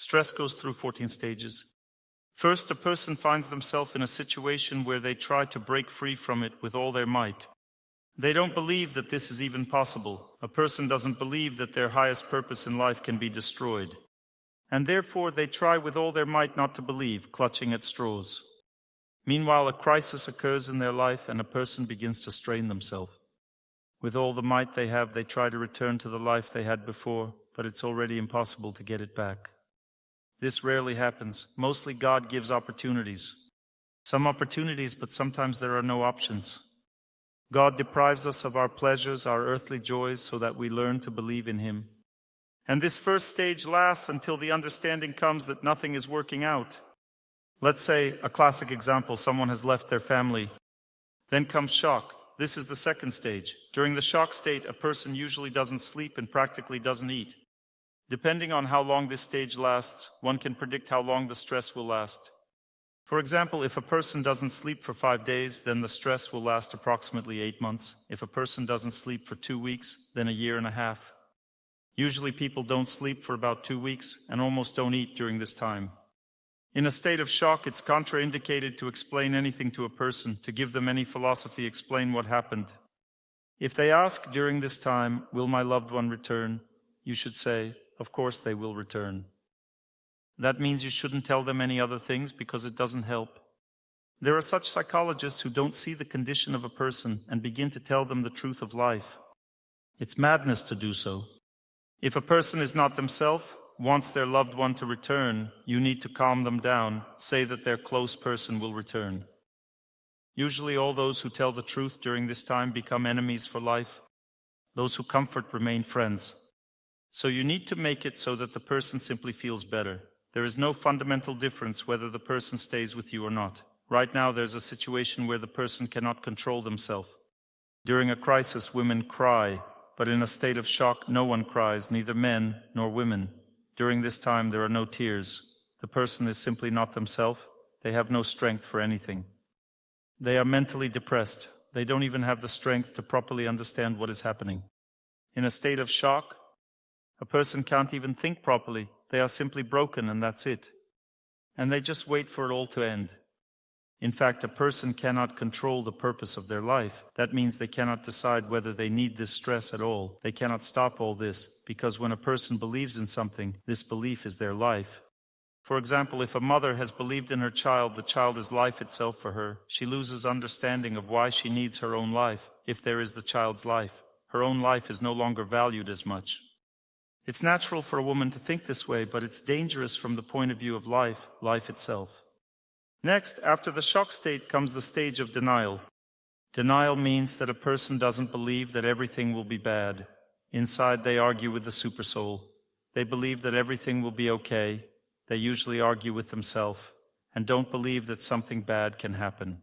Stress goes through 14 stages. First, a person finds themselves in a situation where they try to break free from it with all their might. They don't believe that this is even possible. A person doesn't believe that their highest purpose in life can be destroyed. And therefore they try with all their might not to believe, clutching at straws. Meanwhile, a crisis occurs in their life and a person begins to strain themselves. With all the might they have, they try to return to the life they had before, but it's already impossible to get it back. This rarely happens. Mostly God gives opportunities. Some opportunities, but sometimes there are no options. God deprives us of our pleasures, our earthly joys, so that we learn to believe in Him. And this first stage lasts until the understanding comes that nothing is working out. Let's say, a classic example, someone has left their family. Then comes shock. This is the second stage. During the shock state, a person usually doesn't sleep and practically doesn't eat. Depending on how long this stage lasts, one can predict how long the stress will last. For example, if a person doesn't sleep for 5 days, then the stress will last approximately 8 months. If a person doesn't sleep for 2 weeks, then a year and a half. Usually people don't sleep for about 2 weeks and almost don't eat during this time. In a state of shock, it's contraindicated to explain anything to a person, to give them any philosophy, explain what happened. If they ask during this time, "Will my loved one return?" you should say, "Of course they will return." That means you shouldn't tell them any other things because it doesn't help. There are such psychologists who don't see the condition of a person and begin to tell them the truth of life. It's madness to do so. If a person is not themselves, wants their loved one to return, you need to calm them down, say that their close person will return. Usually all those who tell the truth during this time become enemies for life. Those who comfort remain friends. So you need to make it so that the person simply feels better. There is no fundamental difference whether the person stays with you or not. Right now there's a situation where the person cannot control themselves. During a crisis, women cry, but in a state of shock, no one cries, neither men nor women. During this time, there are no tears. The person is simply not themselves. They have no strength for anything. They are mentally depressed. They don't even have the strength to properly understand what is happening. In a state of shock, a person can't even think properly. They are simply broken and that's it. And they just wait for it all to end. In fact, a person cannot control the purpose of their life. That means they cannot decide whether they need this stress at all. They cannot stop all this, because when a person believes in something, this belief is their life. For example, if a mother has believed in her child, the child is life itself for her. She loses understanding of why she needs her own life, if there is the child's life. Her own life is no longer valued as much. It's natural for a woman to think this way, but it's dangerous from the point of view of life itself. Next, after the shock state comes the stage of denial. Denial means that a person doesn't believe that everything will be bad. Inside, they argue with the supersoul. They believe that everything will be okay. They usually argue with themselves and don't believe that something bad can happen.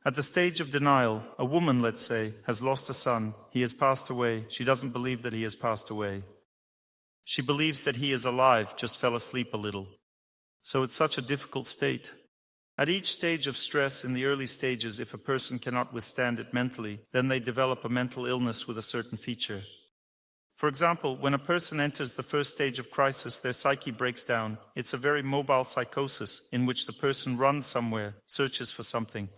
At the stage of denial, a woman, let's say, has lost a son. He has passed away. She doesn't believe that he has passed away. She believes that he is alive, just fell asleep a little. So it's such a difficult state. At each stage of stress, in the early stages, if a person cannot withstand it mentally, then they develop a mental illness with a certain feature. For example, when a person enters the first stage of crisis, their psyche breaks down. It's a very mobile psychosis in which the person runs somewhere, searches for something.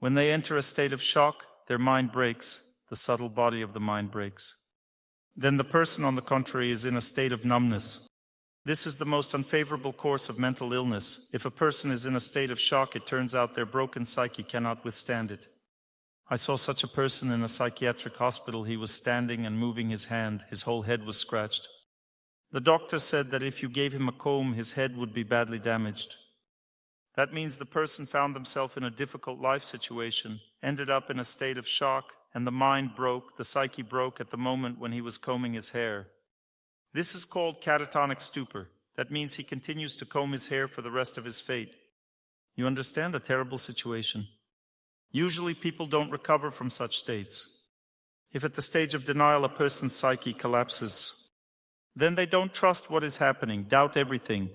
When they enter a state of shock, their mind breaks, the subtle body of the mind breaks. Then the person, on the contrary, is in a state of numbness. This is the most unfavorable course of mental illness. If a person is in a state of shock, it turns out their broken psyche cannot withstand it. I saw such a person in a psychiatric hospital. He was standing and moving his hand. His whole head was scratched. The doctor said that if you gave him a comb, his head would be badly damaged. That means the person found themselves in a difficult life situation, ended up in a state of shock, and the mind broke, the psyche broke at the moment when he was combing his hair. This is called catatonic stupor. That means he continues to comb his hair for the rest of his fate. You understand a terrible situation. Usually people don't recover from such states. If at the stage of denial a person's psyche collapses, then they don't trust what is happening, doubt everything.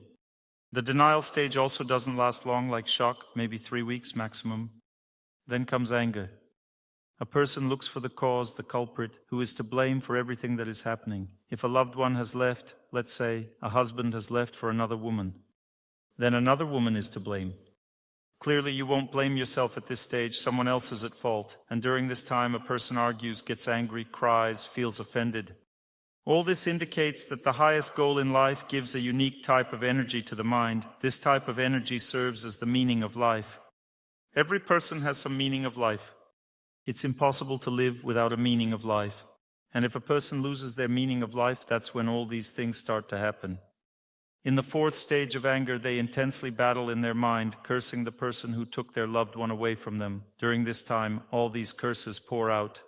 The denial stage also doesn't last long, like shock, maybe 3 weeks maximum. Then comes anger. A person looks for the cause, the culprit, who is to blame for everything that is happening. If a loved one has left, let's say, a husband has left for another woman, then another woman is to blame. Clearly, you won't blame yourself at this stage, someone else is at fault, and during this time a person argues, gets angry, cries, feels offended. All this indicates that the highest goal in life gives a unique type of energy to the mind. This type of energy serves as the meaning of life. Every person has some meaning of life. It's impossible to live without a meaning of life. And if a person loses their meaning of life, that's when all these things start to happen. In the fourth stage of anger, they intensely battle in their mind, cursing the person who took their loved one away from them. During this time, all these curses pour out.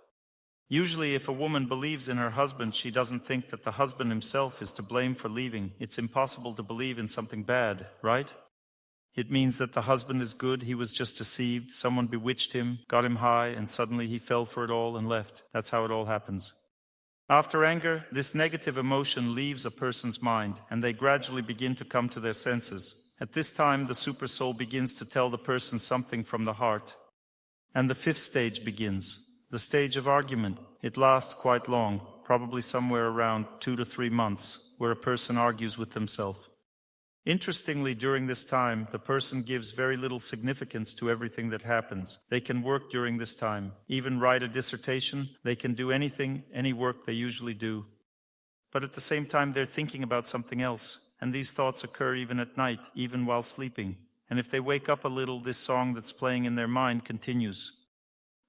Usually, if a woman believes in her husband, she doesn't think that the husband himself is to blame for leaving. It's impossible to believe in something bad, right? It means that the husband is good, he was just deceived, someone bewitched him, got him high, and suddenly he fell for it all and left. That's how it all happens. After anger, this negative emotion leaves a person's mind, and they gradually begin to come to their senses. At this time, the supersoul begins to tell the person something from the heart. And the fifth stage begins, the stage of argument. It lasts quite long, probably somewhere around 2 to 3 months, where a person argues with themselves. Interestingly, during this time, the person gives very little significance to everything that happens. They can work during this time, even write a dissertation. They can do anything, any work they usually do. But at the same time, they're thinking about something else. And these thoughts occur even at night, even while sleeping. And if they wake up a little, this song that's playing in their mind continues.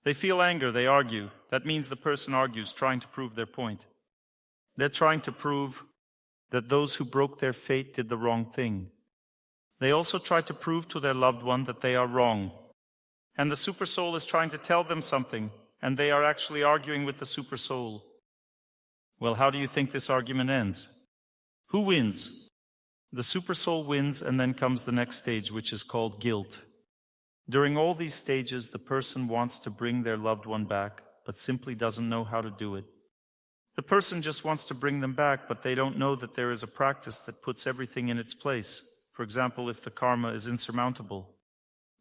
They feel anger, they argue. That means the person argues, trying to prove their point. They're trying to prove that those who broke their fate did the wrong thing. They also try to prove to their loved one that they are wrong. And the supersoul is trying to tell them something, and they are actually arguing with the supersoul. Well, how do you think this argument ends? Who wins? The supersoul wins, and then comes the next stage, which is called guilt. During all these stages, the person wants to bring their loved one back, but simply doesn't know how to do it. The person just wants to bring them back, but they don't know that there is a practice that puts everything in its place. For example, if the karma is insurmountable.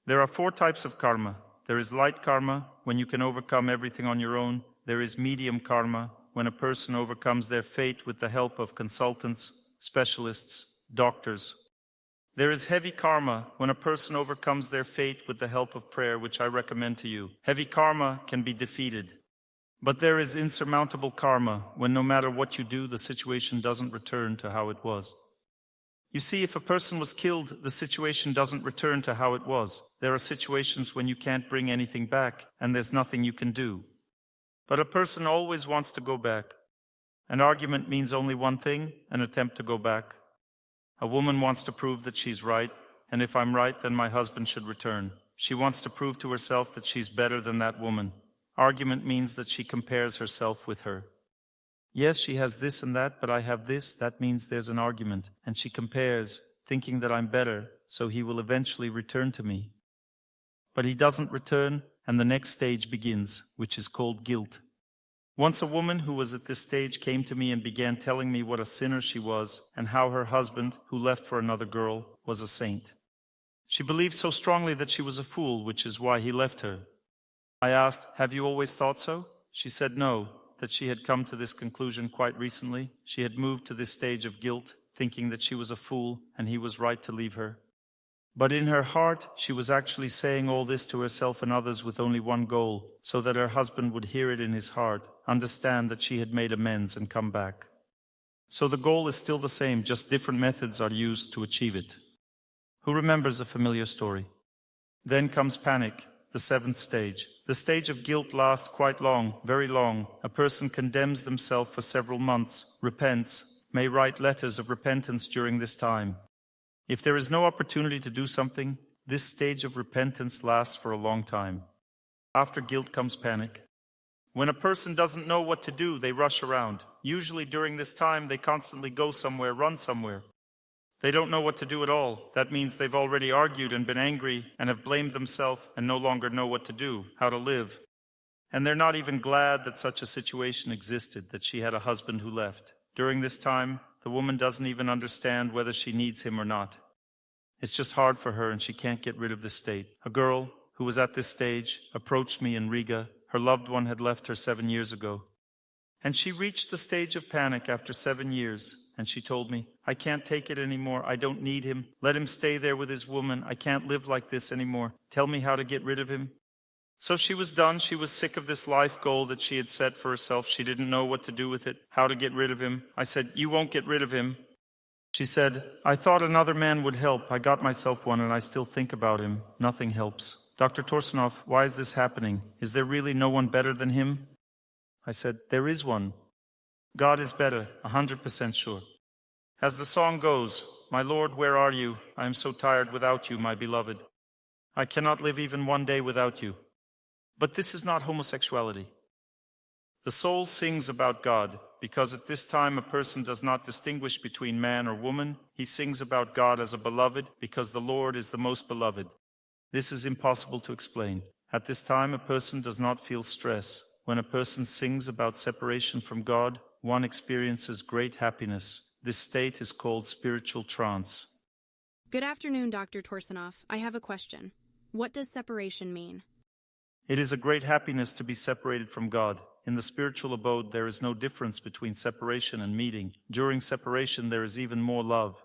There are 4 types of karma. There is light karma, when you can overcome everything on your own. There is medium karma, when a person overcomes their fate with the help of consultants, specialists, doctors. There is heavy karma, when a person overcomes their fate with the help of prayer, which I recommend to you. Heavy karma can be defeated. But there is insurmountable karma, when no matter what you do, the situation doesn't return to how it was. You see, if a person was killed, the situation doesn't return to how it was. There are situations when you can't bring anything back, and there's nothing you can do. But a person always wants to go back. An argument means only one thing, an attempt to go back. A woman wants to prove that she's right, and if I'm right, then my husband should return. She wants to prove to herself that she's better than that woman. Argument means that she compares herself with her. Yes, she has this and that, but I have this. That means there's an argument. And she compares, thinking that I'm better, so he will eventually return to me. But he doesn't return, and the next stage begins, which is called guilt. Once a woman who was at this stage came to me and began telling me what a sinner she was, and how her husband, who left for another girl, was a saint. She believed so strongly that she was a fool, which is why he left her. I asked, "Have you always thought so?" She said no, that she had come to this conclusion quite recently. She had moved to this stage of guilt, thinking that she was a fool and he was right to leave her. But in her heart, she was actually saying all this to herself and others with only one goal, so that her husband would hear it in his heart, understand that she had made amends and come back. So the goal is still the same, just different methods are used to achieve it. Who remembers a familiar story? Then comes panic, the 7th stage. The stage of guilt lasts quite long, very long. A person condemns themselves for several months, repents, may write letters of repentance during this time. If there is no opportunity to do something, this stage of repentance lasts for a long time. After guilt comes panic. When a person doesn't know what to do, they rush around. Usually during this time, they constantly go somewhere, run somewhere. They don't know what to do at all. That means they've already argued and been angry and have blamed themselves and no longer know what to do, how to live. And they're not even glad that such a situation existed, that she had a husband who left. During this time, the woman doesn't even understand whether she needs him or not. It's just hard for her and she can't get rid of this state. A girl who was at this stage approached me in Riga. Her loved one had left her 7 years ago. And she reached the stage of panic after 7 years, and she told me, "I can't take it anymore. I don't need him. Let him stay there with his woman. I can't live like this anymore. Tell me how to get rid of him." So she was done. She was sick of this life goal that she had set for herself. She didn't know what to do with it, how to get rid of him. I said, "You won't get rid of him." She said, "I thought another man would help. I got myself one and I still think about him. Nothing helps. Dr. Torsunov, why is this happening? Is there really no one better than him?" I said, "There is one. God is better, 100% sure. As the song goes, 'My Lord, where are you? I am so tired without you, my beloved. I cannot live even one day without you.' But this is not homosexuality. The soul sings about God, because at this time a person does not distinguish between man or woman. He sings about God as a beloved, because the Lord is the most beloved. This is impossible to explain. At this time a person does not feel stress. When a person sings about separation from God, one experiences great happiness. This state is called spiritual trance." Good afternoon, Dr. Torsunov. I have a question. What does separation mean? It is a great happiness to be separated from God. In the spiritual abode, there is no difference between separation and meeting. During separation, there is even more love.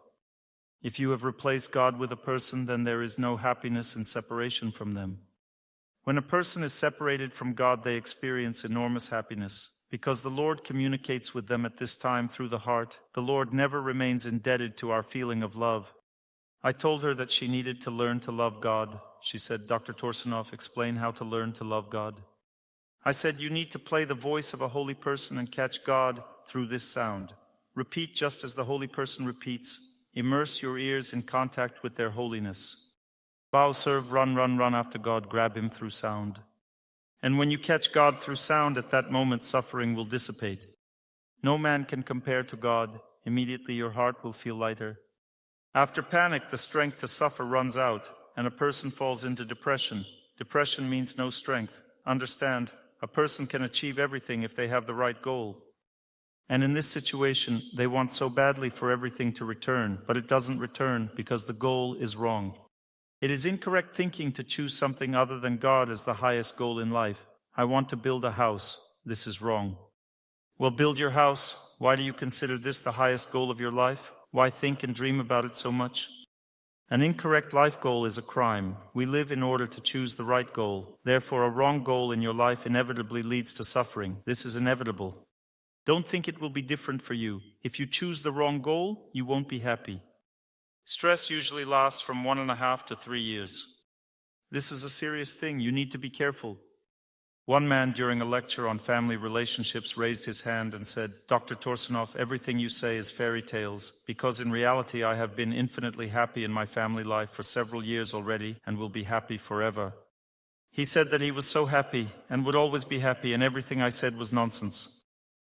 If you have replaced God with a person, then there is no happiness in separation from them. When a person is separated from God, they experience enormous happiness. Because the Lord communicates with them at this time through the heart, the Lord never remains indebted to our feeling of love. I told her that she needed to learn to love God. She said, "Dr. Torsunov, explain how to learn to love God." I said, "You need to play the voice of a holy person and catch God through this sound. Repeat just as the holy person repeats. Immerse your ears in contact with their holiness. Bow, serve, run after God. Grab him through sound. And when you catch God through sound, at that moment suffering will dissipate. No man can compare to God. Immediately your heart will feel lighter. After panic, the strength to suffer runs out, and a person falls into depression. Depression means no strength. Understand, a person can achieve everything if they have the right goal. And in this situation, they want so badly for everything to return, but it doesn't return because the goal is wrong. It is incorrect thinking to choose something other than God as the highest goal in life. I want to build a house. This is wrong. Well, build your house. Why do you consider this the highest goal of your life? Why think and dream about it so much? An incorrect life goal is a crime. We live in order to choose the right goal. Therefore, a wrong goal in your life inevitably leads to suffering. This is inevitable. Don't think it will be different for you. If you choose the wrong goal, you won't be happy. Stress usually lasts from 1.5 to 3 years. This is a serious thing. You need to be careful. One man during a lecture on family relationships raised his hand and said, "Dr. Torsunov, everything you say is fairy tales, because in reality I have been infinitely happy in my family life for several years already and will be happy forever." He said that he was so happy and would always be happy, and everything I said was nonsense.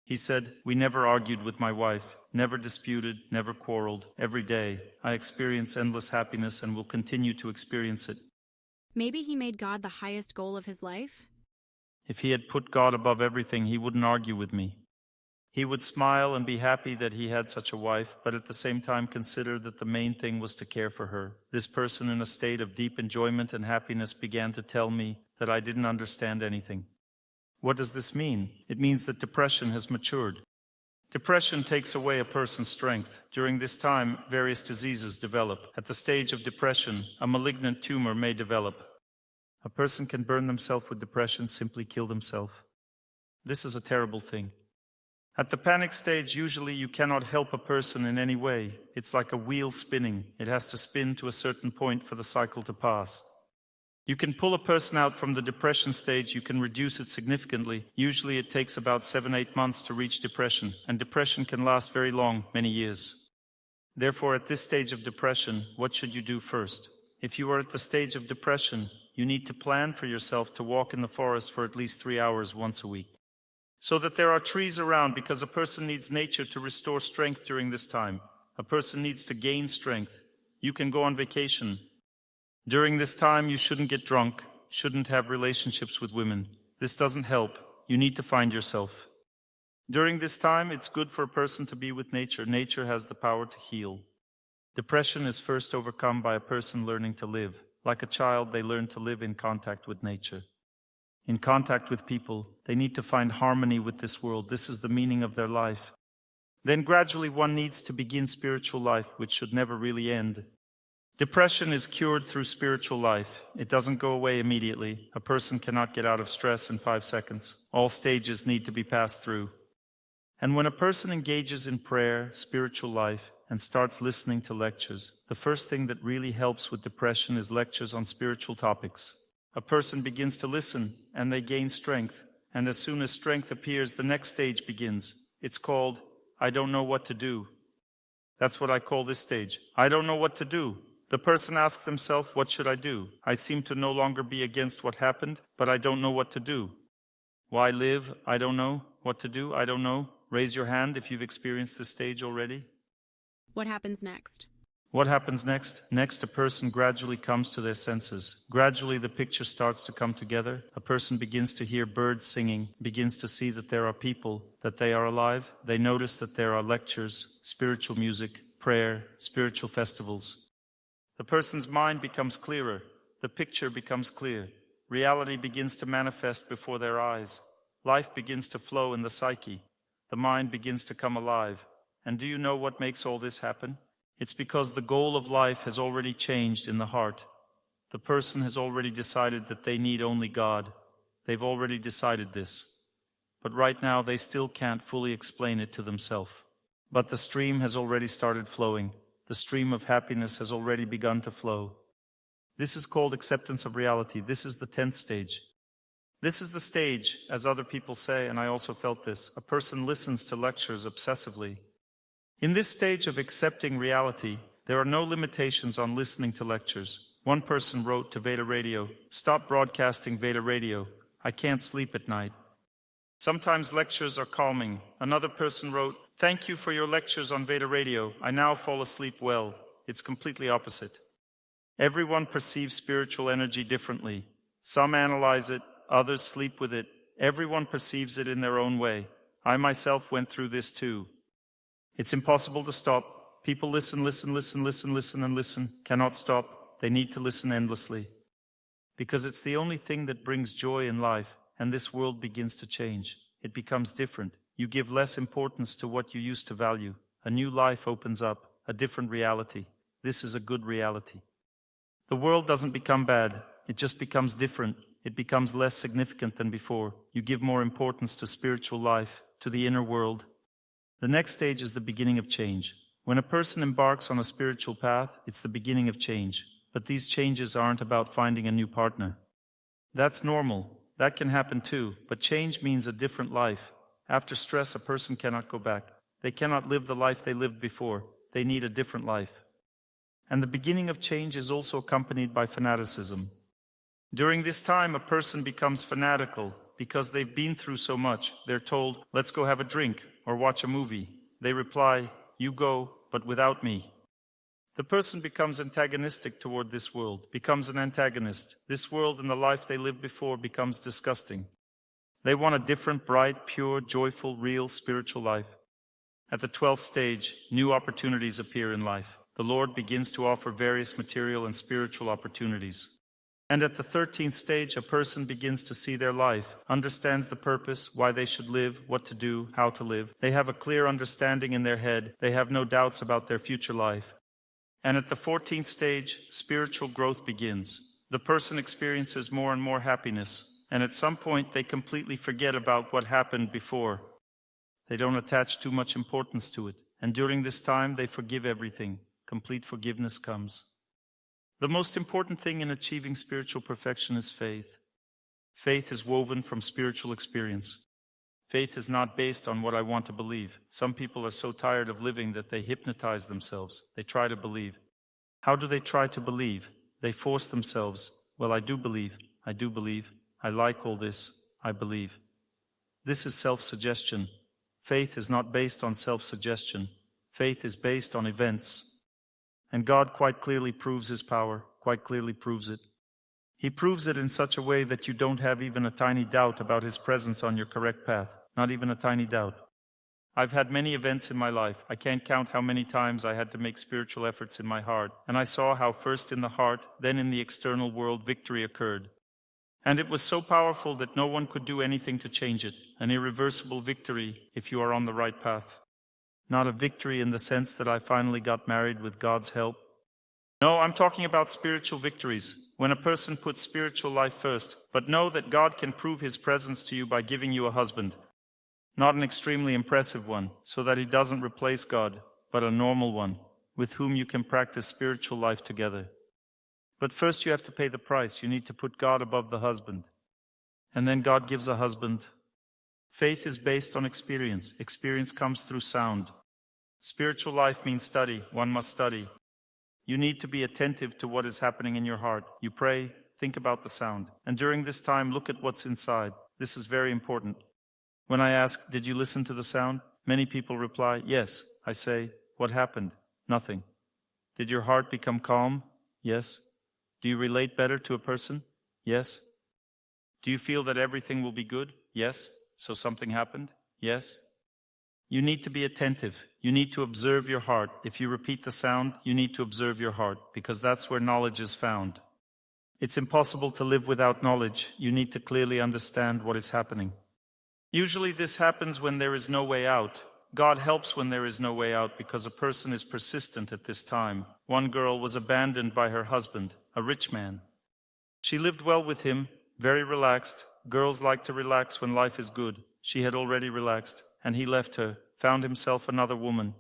He said, "We never argued with my wife, never disputed, never quarreled. Every day I experience endless happiness and will continue to experience it." Maybe he made God the highest goal of his life? If he had put God above everything, he wouldn't argue with me. He would smile and be happy that he had such a wife, but at the same time consider that the main thing was to care for her. This person in a state of deep enjoyment and happiness began to tell me that I didn't understand anything. What does this mean? It means that depression has matured. Depression takes away a person's strength. During this time, various diseases develop. At the stage of depression, a malignant tumor may develop. A person can burn themselves with depression, simply kill themselves. This is a terrible thing. At the panic stage, usually you cannot help a person in any way. It's like a wheel spinning. It has to spin to a certain point for the cycle to pass. You can pull a person out from the depression stage, you can reduce it significantly. Usually it takes about 7-8 months to reach depression, and depression can last very long, many years. Therefore, at this stage of depression, what should you do first? If you are at the stage of depression, you need to plan for yourself to walk in the forest for at least 3 hours once a week. So that there are trees around, because a person needs nature to restore strength during this time. A person needs to gain strength. You can go on vacation. During this time, you shouldn't get drunk, shouldn't have relationships with women. This doesn't help. You need to find yourself. During this time, it's good for a person to be with nature. Nature has the power to heal. Depression is first overcome by a person learning to live. Like a child, they learn to live in contact with nature. in contact with people. They need to find harmony with this world. This is the meaning of their life. Then gradually one needs to begin spiritual life, which should never really end. Depression is cured through spiritual life. It doesn't go away immediately. A person cannot get out of stress in 5 seconds. All stages need to be passed through. And when a person engages in prayer, spiritual life, and starts listening to lectures, the first thing that really helps with depression is lectures on spiritual topics. A person begins to listen, and they gain strength. And as soon as strength appears, the next stage begins. It's called, I don't know what to do. That's what I call this stage. I don't know what to do. The person asks themselves, what should I do? I seem to no longer be against what happened, but I don't know what to do. Why live? I don't know. What to do? I don't know. Raise your hand if you've experienced this stage already. What happens next? What happens next? Next, a person gradually comes to their senses. Gradually, the picture starts to come together. A person begins to hear birds singing, begins to see that there are people, that they are alive. They notice that there are lectures, spiritual music, prayer, spiritual festivals. The person's mind becomes clearer. The picture becomes clear. Reality begins to manifest before their eyes. Life begins to flow in the psyche. The mind begins to come alive. And do you know what makes all this happen? It's because the goal of life has already changed in the heart. The person has already decided that they need only God. They've already decided this. But right now they still can't fully explain it to themselves. But the stream has already started flowing. The stream of happiness has already begun to flow. This is called acceptance of reality. This is the 10th stage. This is the stage, as other people say, and I also felt this, a person listens to lectures obsessively. In this stage of accepting reality, there are no limitations on listening to lectures. One person wrote to Veda Radio, "Stop broadcasting Veda Radio. I can't sleep at night." Sometimes lectures are calming. Another person wrote, "Thank you for your lectures on Veda Radio. I now fall asleep well." It's completely opposite. Everyone perceives spiritual energy differently. Some analyze it, others sleep with it. Everyone perceives it in their own way. I myself went through this too. It's impossible to stop. People listen, and listen, cannot stop. They need to listen endlessly. Because it's the only thing that brings joy in life, and this world begins to change. It becomes different. You give less importance to what you used to value. A new life opens up, a different reality. This is a good reality. The world doesn't become bad. It just becomes different. It becomes less significant than before. You give more importance to spiritual life, to the inner world. The next stage is the beginning of change. When a person embarks on a spiritual path, it's the beginning of change. But these changes aren't about finding a new partner. That's normal. That can happen too. But change means a different life. After stress, a person cannot go back. They cannot live the life they lived before. They need a different life. And the beginning of change is also accompanied by fanaticism. During this time, a person becomes fanatical because they've been through so much. They're told, "Let's go have a drink or watch a movie." They reply, "You go, but without me." The person becomes antagonistic toward this world, becomes an antagonist. This world and the life they lived before becomes disgusting. They want a different, bright, pure, joyful, real, spiritual life. At the 12th stage, new opportunities appear in life. The Lord begins to offer various material and spiritual opportunities. And at the 13th stage, a person begins to see their life, understands the purpose, why they should live, what to do, how to live. They have a clear understanding in their head. They have no doubts about their future life. And at the 14th stage, spiritual growth begins. The person experiences more and more happiness. And at some point, they completely forget about what happened before. They don't attach too much importance to it. And during this time, they forgive everything. Complete forgiveness comes. The most important thing in achieving spiritual perfection is faith. Faith is woven from spiritual experience. Faith is not based on what I want to believe. Some people are so tired of living that they hypnotize themselves. They try to believe. How do they try to believe? They force themselves. Well, I do believe. I like all this. I believe. This is self-suggestion. Faith is not based on self-suggestion. Faith is based on events. And God quite clearly proves His power, quite clearly proves it. He proves it in such a way that you don't have even a tiny doubt about His presence on your correct path, not even a tiny doubt. I've had many events in my life. I can't count how many times I had to make spiritual efforts in my heart, and I saw how first in the heart, then in the external world, victory occurred. And it was so powerful that no one could do anything to change it. An irreversible victory if you are on the right path. Not a victory in the sense that I finally got married with God's help. No, I'm talking about spiritual victories, when a person puts spiritual life first, but know that God can prove His presence to you by giving you a husband. Not an extremely impressive one, so that he doesn't replace God, but a normal one, with whom you can practice spiritual life together. But first you have to pay the price. You need to put God above the husband. And then God gives a husband. Faith is based on experience. Experience comes through sound. Spiritual life means study. One must study. You need to be attentive to what is happening in your heart. You pray, think about the sound. And during this time, look at what's inside. This is very important. When I ask, did you listen to the sound? Many people reply, yes. I say, what happened? Nothing. Did your heart become calm? Yes. Do you relate better to a person? Yes. Do you feel that everything will be good? Yes. So something happened? Yes. You need to be attentive. You need to observe your heart. If you repeat the sound, you need to observe your heart, because that's where knowledge is found. It's impossible to live without knowledge. You need to clearly understand what is happening. Usually this happens when there is no way out. God helps when there is no way out because a person is persistent at this time. One girl was abandoned by her husband, a rich man. She lived well with him, very relaxed. Girls like to relax when life is good. She had already relaxed, and he left her, found himself another woman.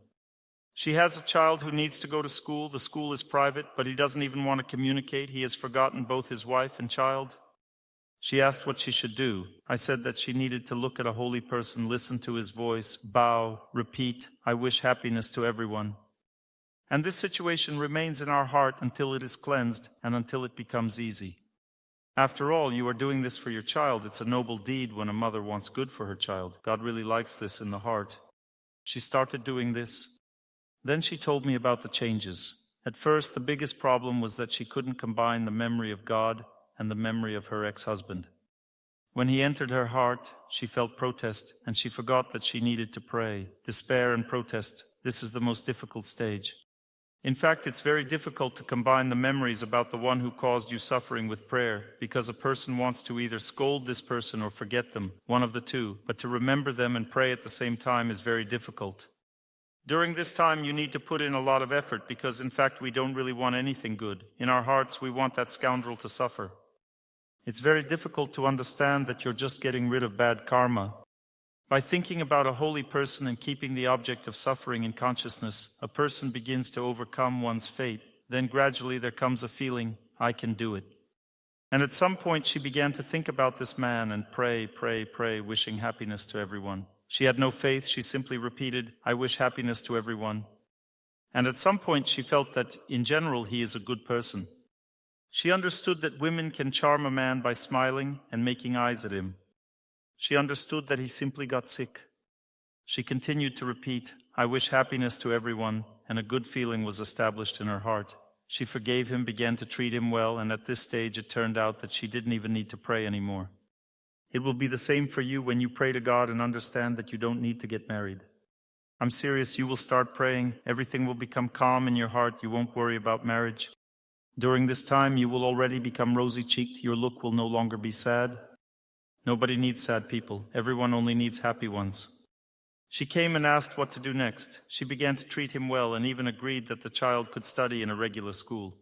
She has a child who needs to go to school. The school is private, but he doesn't even want to communicate. He has forgotten both his wife and child. She asked what she should do. I said that she needed to look at a holy person, listen to his voice, bow, repeat, I wish happiness to everyone. And this situation remains in our heart until it is cleansed and until it becomes easy. After all, you are doing this for your child. It's a noble deed when a mother wants good for her child. God really likes this in the heart. She started doing this. Then she told me about the changes. At first, the biggest problem was that she couldn't combine the memory of God and the memory of her ex-husband. When he entered her heart, she felt protest, and she forgot that she needed to pray. Despair and protest, this is the most difficult stage. In fact, it's very difficult to combine the memories about the one who caused you suffering with prayer, because a person wants to either scold this person or forget them, one of the two, but to remember them and pray at the same time is very difficult. During this time, you need to put in a lot of effort, because in fact we don't really want anything good. In our hearts, we want that scoundrel to suffer. It's very difficult to understand that you're just getting rid of bad karma. By thinking about a holy person and keeping the object of suffering in consciousness, a person begins to overcome one's fate. Then gradually there comes a feeling, I can do it. And at some point she began to think about this man and pray, wishing happiness to everyone. She had no faith, she simply repeated, I wish happiness to everyone. And at some point she felt that, in general, he is a good person. She understood that women can charm a man by smiling and making eyes at him. She understood that he simply got sick. She continued to repeat, I wish happiness to everyone, and a good feeling was established in her heart. She forgave him, began to treat him well, and at this stage it turned out that she didn't even need to pray anymore. It will be the same for you when you pray to God and understand that you don't need to get married. I'm serious, you will start praying, everything will become calm in your heart, you won't worry about marriage. During this time, you will already become rosy-cheeked. Your look will no longer be sad. Nobody needs sad people. Everyone only needs happy ones. She came and asked what to do next. She began to treat him well and even agreed that the child could study in a regular school.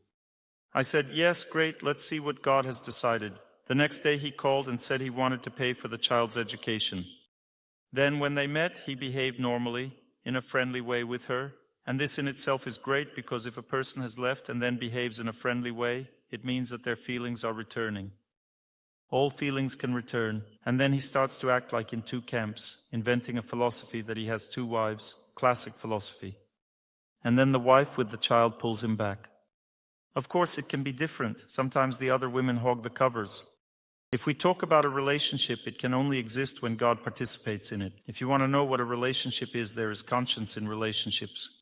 I said, yes, great, let's see what God has decided. The next day he called and said he wanted to pay for the child's education. Then when they met, he behaved normally, in a friendly way with her. And this in itself is great, because if a person has left and then behaves in a friendly way, it means that their feelings are returning. All feelings can return. And then he starts to act like in two camps, inventing a philosophy that he has two wives, classic philosophy. And then the wife with the child pulls him back. Of course, it can be different. Sometimes the other women hog the covers. If we talk about a relationship, it can only exist when God participates in it. If you want to know what a relationship is, there is conscience in relationships.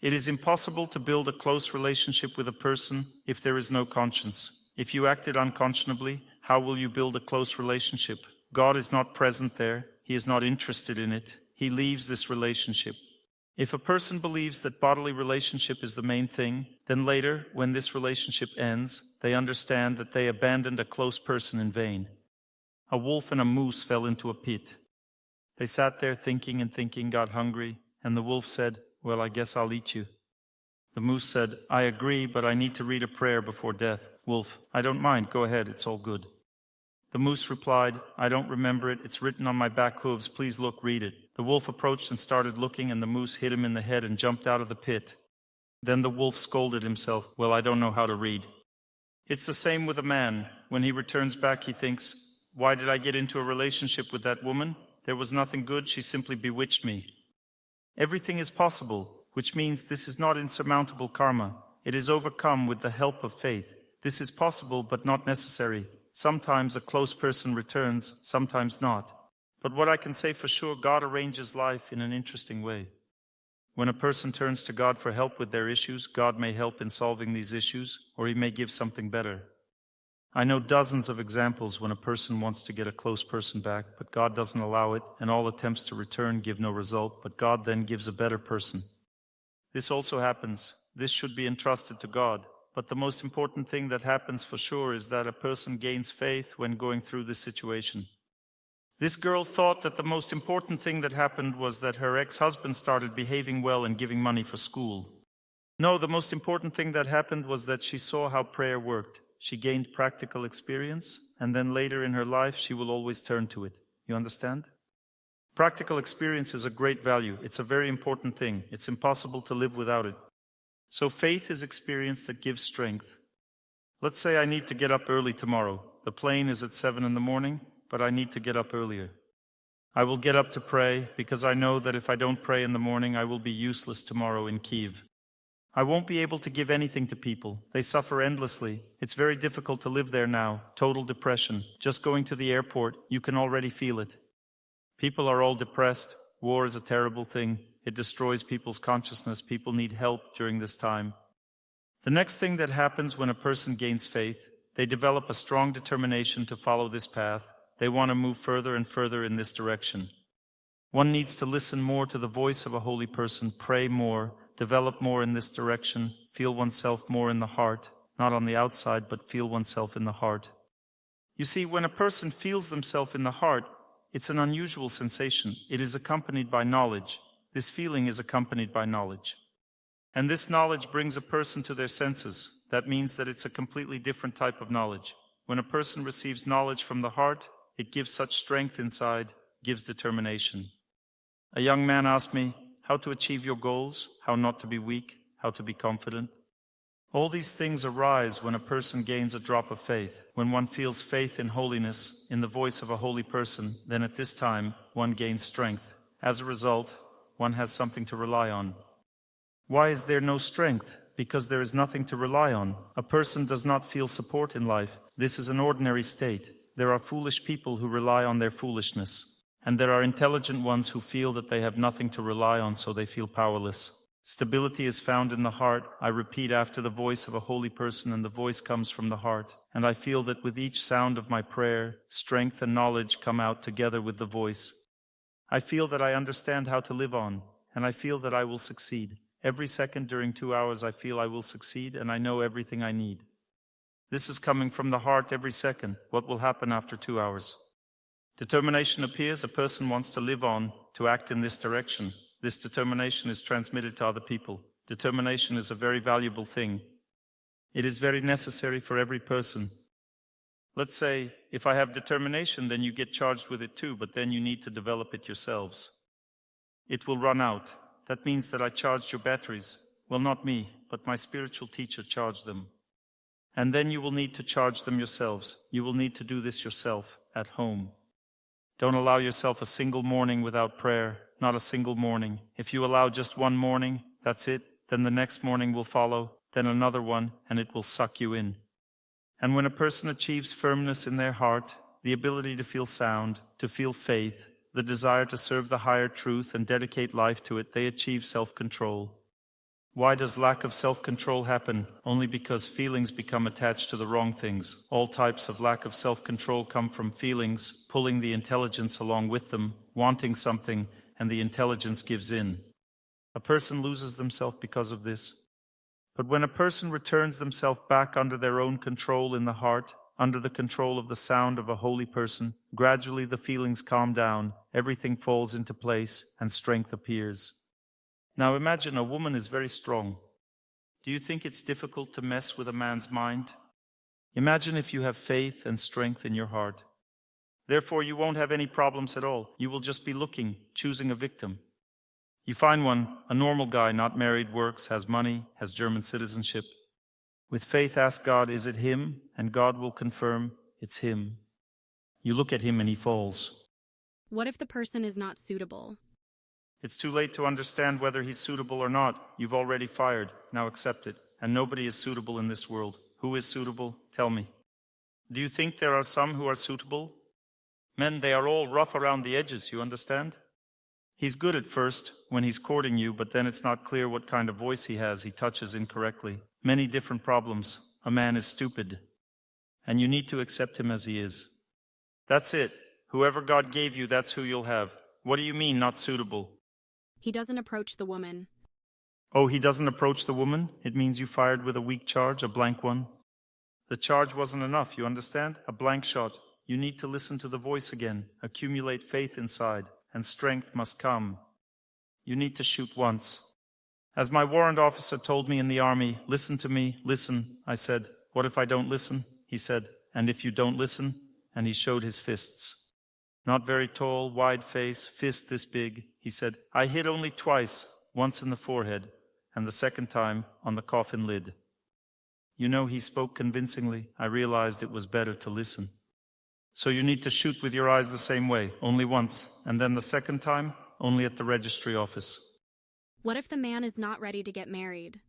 It is impossible to build a close relationship with a person if there is no conscience. If you acted unconscionably, how will you build a close relationship? God is not present there. He is not interested in it. He leaves this relationship. If a person believes that bodily relationship is the main thing, then later, when this relationship ends, they understand that they abandoned a close person in vain. A wolf and a moose fell into a pit. They sat there thinking and thinking, got hungry, and the wolf said, "Well, I guess I'll eat you." The moose said, "I agree, but I need to read a prayer before death." Wolf, "I don't mind, go ahead, it's all good." The moose replied, "I don't remember it, it's written on my back hooves, please look, read it." The wolf approached and started looking, and the moose hit him in the head and jumped out of the pit. Then the wolf scolded himself, "Well, I don't know how to read." It's the same with a man. When he returns back, he thinks, "Why did I get into a relationship with that woman? There was nothing good, she simply bewitched me." Everything is possible, which means this is not insurmountable karma. It is overcome with the help of faith. This is possible but not necessary. Sometimes a close person returns, sometimes not. But what I can say for sure, God arranges life in an interesting way. When a person turns to God for help with their issues, God may help in solving these issues, or He may give something better. I know dozens of examples when a person wants to get a close person back, but God doesn't allow it, and all attempts to return give no result, but God then gives a better person. This also happens. This should be entrusted to God. But the most important thing that happens for sure is that a person gains faith when going through this situation. This girl thought that the most important thing that happened was that her ex-husband started behaving well and giving money for school. No, the most important thing that happened was that she saw how prayer worked. She gained practical experience, and then later in her life she will always turn to it. You understand? Practical experience is a great value. It's a very important thing. It's impossible to live without it. So faith is experience that gives strength. Let's say I need to get up early tomorrow. The plane is at 7 in the morning, but I need to get up earlier. I will get up to pray because I know that if I don't pray in the morning, I will be useless tomorrow in Kiev. I won't be able to give anything to people. They suffer endlessly. It's very difficult to live there now. Total depression. Just going to the airport, you can already feel it. People are all depressed. War is a terrible thing. It destroys people's consciousness. People need help during this time. The next thing that happens when a person gains faith, they develop a strong determination to follow this path. They want to move further and further in this direction. One needs to listen more to the voice of a holy person, pray more, develop more in this direction, feel oneself more in the heart, not on the outside, but feel oneself in the heart. You see, when a person feels themselves in the heart, it's an unusual sensation. It is accompanied by knowledge. This feeling is accompanied by knowledge. And this knowledge brings a person to their senses. That means that it's a completely different type of knowledge. When a person receives knowledge from the heart, it gives such strength inside, gives determination. A young man asked me, how to achieve your goals, how not to be weak, how to be confident. All these things arise when a person gains a drop of faith. When one feels faith in holiness, in the voice of a holy person, then at this time one gains strength. As a result, one has something to rely on. Why is there no strength? Because there is nothing to rely on. A person does not feel support in life. This is an ordinary state. There are foolish people who rely on their foolishness. And there are intelligent ones who feel that they have nothing to rely on, so they feel powerless. Stability is found in the heart. I repeat after the voice of a holy person, and the voice comes from the heart. And I feel that with each sound of my prayer, strength and knowledge come out together with the voice. I feel that I understand how to live on, and I feel that I will succeed. Every second during 2 hours I feel I will succeed, and I know everything I need. This is coming from the heart every second. What will happen after 2 hours? Determination appears. A person wants to live on, to act in this direction. This determination is transmitted to other people. Determination is a very valuable thing. It is very necessary for every person. Let's say, if I have determination, then you get charged with it too, but then you need to develop it yourselves. It will run out. That means that I charged your batteries. Well, not me, but my spiritual teacher charged them. And then you will need to charge them yourselves. You will need to do this yourself, at home. Don't allow yourself a single morning without prayer, not a single morning. If you allow just one morning, that's it. Then the next morning will follow, then another one, and it will suck you in. And when a person achieves firmness in their heart, the ability to feel sound, to feel faith, the desire to serve the higher truth and dedicate life to it, they achieve self-control. Why does lack of self-control happen? Only because feelings become attached to the wrong things. All types of lack of self-control come from feelings, pulling the intelligence along with them, wanting something, and the intelligence gives in. A person loses themselves because of this. But when a person returns themselves back under their own control in the heart, under the control of the sound of a holy person, gradually the feelings calm down, everything falls into place, and strength appears. Now imagine a woman is very strong. Do you think it's difficult to mess with a man's mind? Imagine if you have faith and strength in your heart. Therefore, you won't have any problems at all. You will just be looking, choosing a victim. You find one, a normal guy, not married, works, has money, has German citizenship. With faith, ask God, is it him? And God will confirm it's him. You look at him and he falls. What if the person is not suitable? It's too late to understand whether he's suitable or not. You've already fired. Now accept it. And nobody is suitable in this world. Who is suitable? Tell me. Do you think there are some who are suitable? Men, they are all rough around the edges, you understand? He's good at first, when he's courting you, but then it's not clear what kind of voice he has. He touches incorrectly. Many different problems. A man is stupid. And you need to accept him as he is. That's it. Whoever God gave you, that's who you'll have. What do you mean, not suitable? He doesn't approach the woman. Oh, he doesn't approach the woman? It means you fired with a weak charge, a blank one. The charge wasn't enough, you understand? A blank shot. You need to listen to the voice again, accumulate faith inside, and strength must come. You need to shoot once. As my warrant officer told me in the army, listen to me, listen. I said, what if I don't listen? He said, and if you don't listen? And he showed his fists. Not very tall, wide face, fist this big. He said, I hit only twice, once in the forehead, and the second time on the coffin lid. You know, he spoke convincingly. I realized it was better to listen. So you need to shoot with your eyes the same way, only once, and then the second time, only at the registry office. What if the man is not ready to get married?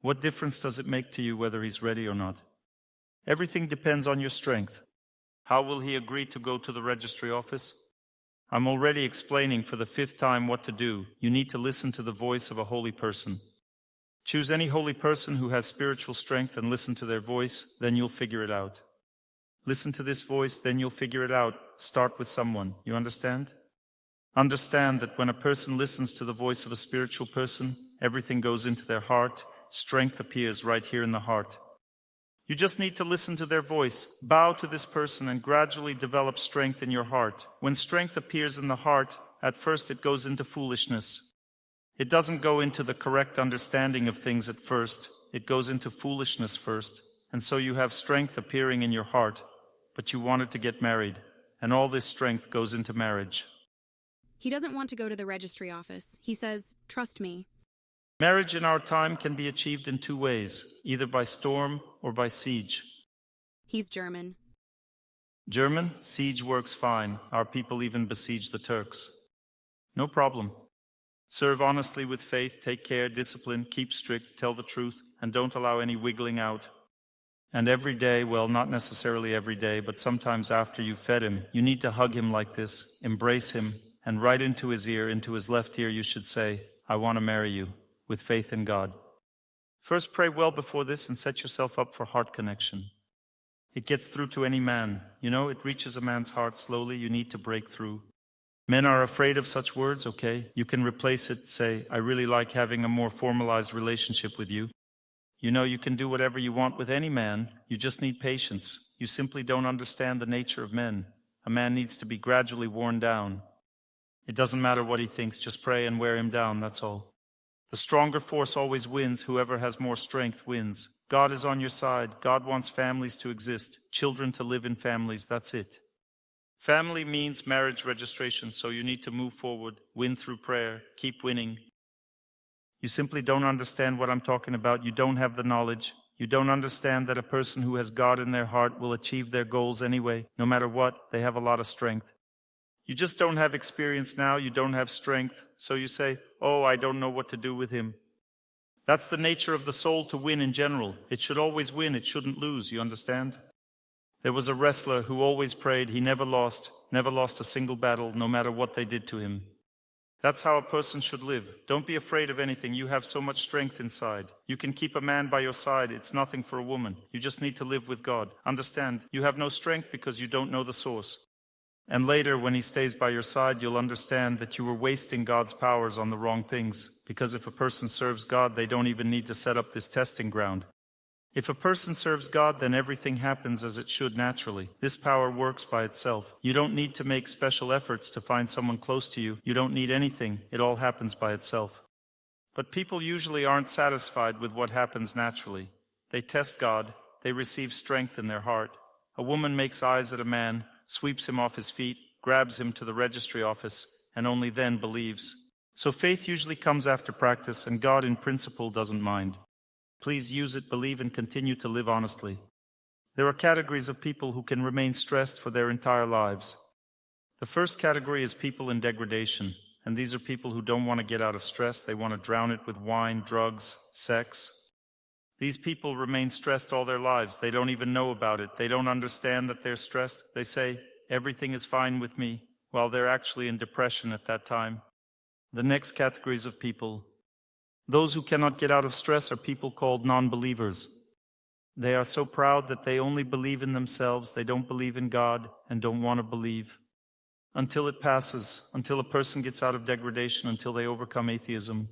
What difference does it make to you whether he's ready or not? Everything depends on your strength. How will he agree to go to the registry office? I'm already explaining for the 5th time what to do. You need to listen to the voice of a holy person. Choose any holy person who has spiritual strength and listen to their voice, then you'll figure it out. Listen to this voice, then you'll figure it out. Start with someone. You understand? Understand that when a person listens to the voice of a spiritual person, everything goes into their heart. Strength appears right here in the heart. You just need to listen to their voice. Bow to this person and gradually develop strength in your heart. When strength appears in the heart, at first it goes into foolishness. It doesn't go into the correct understanding of things at first. It goes into foolishness first. And so you have strength appearing in your heart, but you wanted to get married. And all this strength goes into marriage. He doesn't want to go to the registry office. He says, trust me. Marriage in our time can be achieved in 2 ways, either by storm or by siege. He's German. German? Siege works fine. Our people even besiege the Turks. No problem. Serve honestly with faith, take care, discipline, keep strict, tell the truth, and don't allow any wiggling out. And every day, well, not necessarily every day, but sometimes after you've fed him, you need to hug him like this, embrace him, and right into his ear, into his left ear, you should say, I want to marry you, with faith in God. First, pray well before this and set yourself up for heart connection. It gets through to any man. You know, it reaches a man's heart slowly. You need to break through. Men are afraid of such words, okay? You can replace it, say, I really like having a more formalized relationship with you. You know, you can do whatever you want with any man. You just need patience. You simply don't understand the nature of men. A man needs to be gradually worn down. It doesn't matter what he thinks, just pray and wear him down, that's all. The stronger force always wins. Whoever has more strength wins. God is on your side. God wants families to exist, children to live in families, that's it. Family means marriage registration, so you need to move forward, win through prayer, keep winning. You simply don't understand what I'm talking about. You don't have the knowledge. You don't understand that a person who has God in their heart will achieve their goals anyway. No matter what, they have a lot of strength. You just don't have experience now. You don't have strength. So you say, oh, I don't know what to do with him. That's the nature of the soul to win in general. It should always win. It shouldn't lose. You understand? There was a wrestler who always prayed. He never lost a single battle, no matter what they did to him. That's how a person should live. Don't be afraid of anything. You have so much strength inside. You can keep a man by your side. It's nothing for a woman. You just need to live with God. Understand, you have no strength because you don't know the source. And later, when he stays by your side, you'll understand that you were wasting God's powers on the wrong things. Because if a person serves God, they don't even need to set up this testing ground. If a person serves God, then everything happens as it should naturally. This power works by itself. You don't need to make special efforts to find someone close to you. You don't need anything. It all happens by itself. But people usually aren't satisfied with what happens naturally. They test God. They receive strength in their heart. A woman makes eyes at a man, sweeps him off his feet, grabs him to the registry office, and only then believes. So faith usually comes after practice, and God in principle doesn't mind. Please use it, believe, and continue to live honestly. There are categories of people who can remain stressed for their entire lives. The first category is people in degradation, and these are people who don't want to get out of stress. They want to drown it with wine, drugs, sex. These people remain stressed all their lives. They don't even know about it. They don't understand that they're stressed. They say, everything is fine with me, while they're actually in depression at that time. The next categories of people. Those who cannot get out of stress are people called non-believers. They are so proud that they only believe in themselves, they don't believe in God, and don't want to believe. Until it passes, until a person gets out of degradation, until they overcome atheism.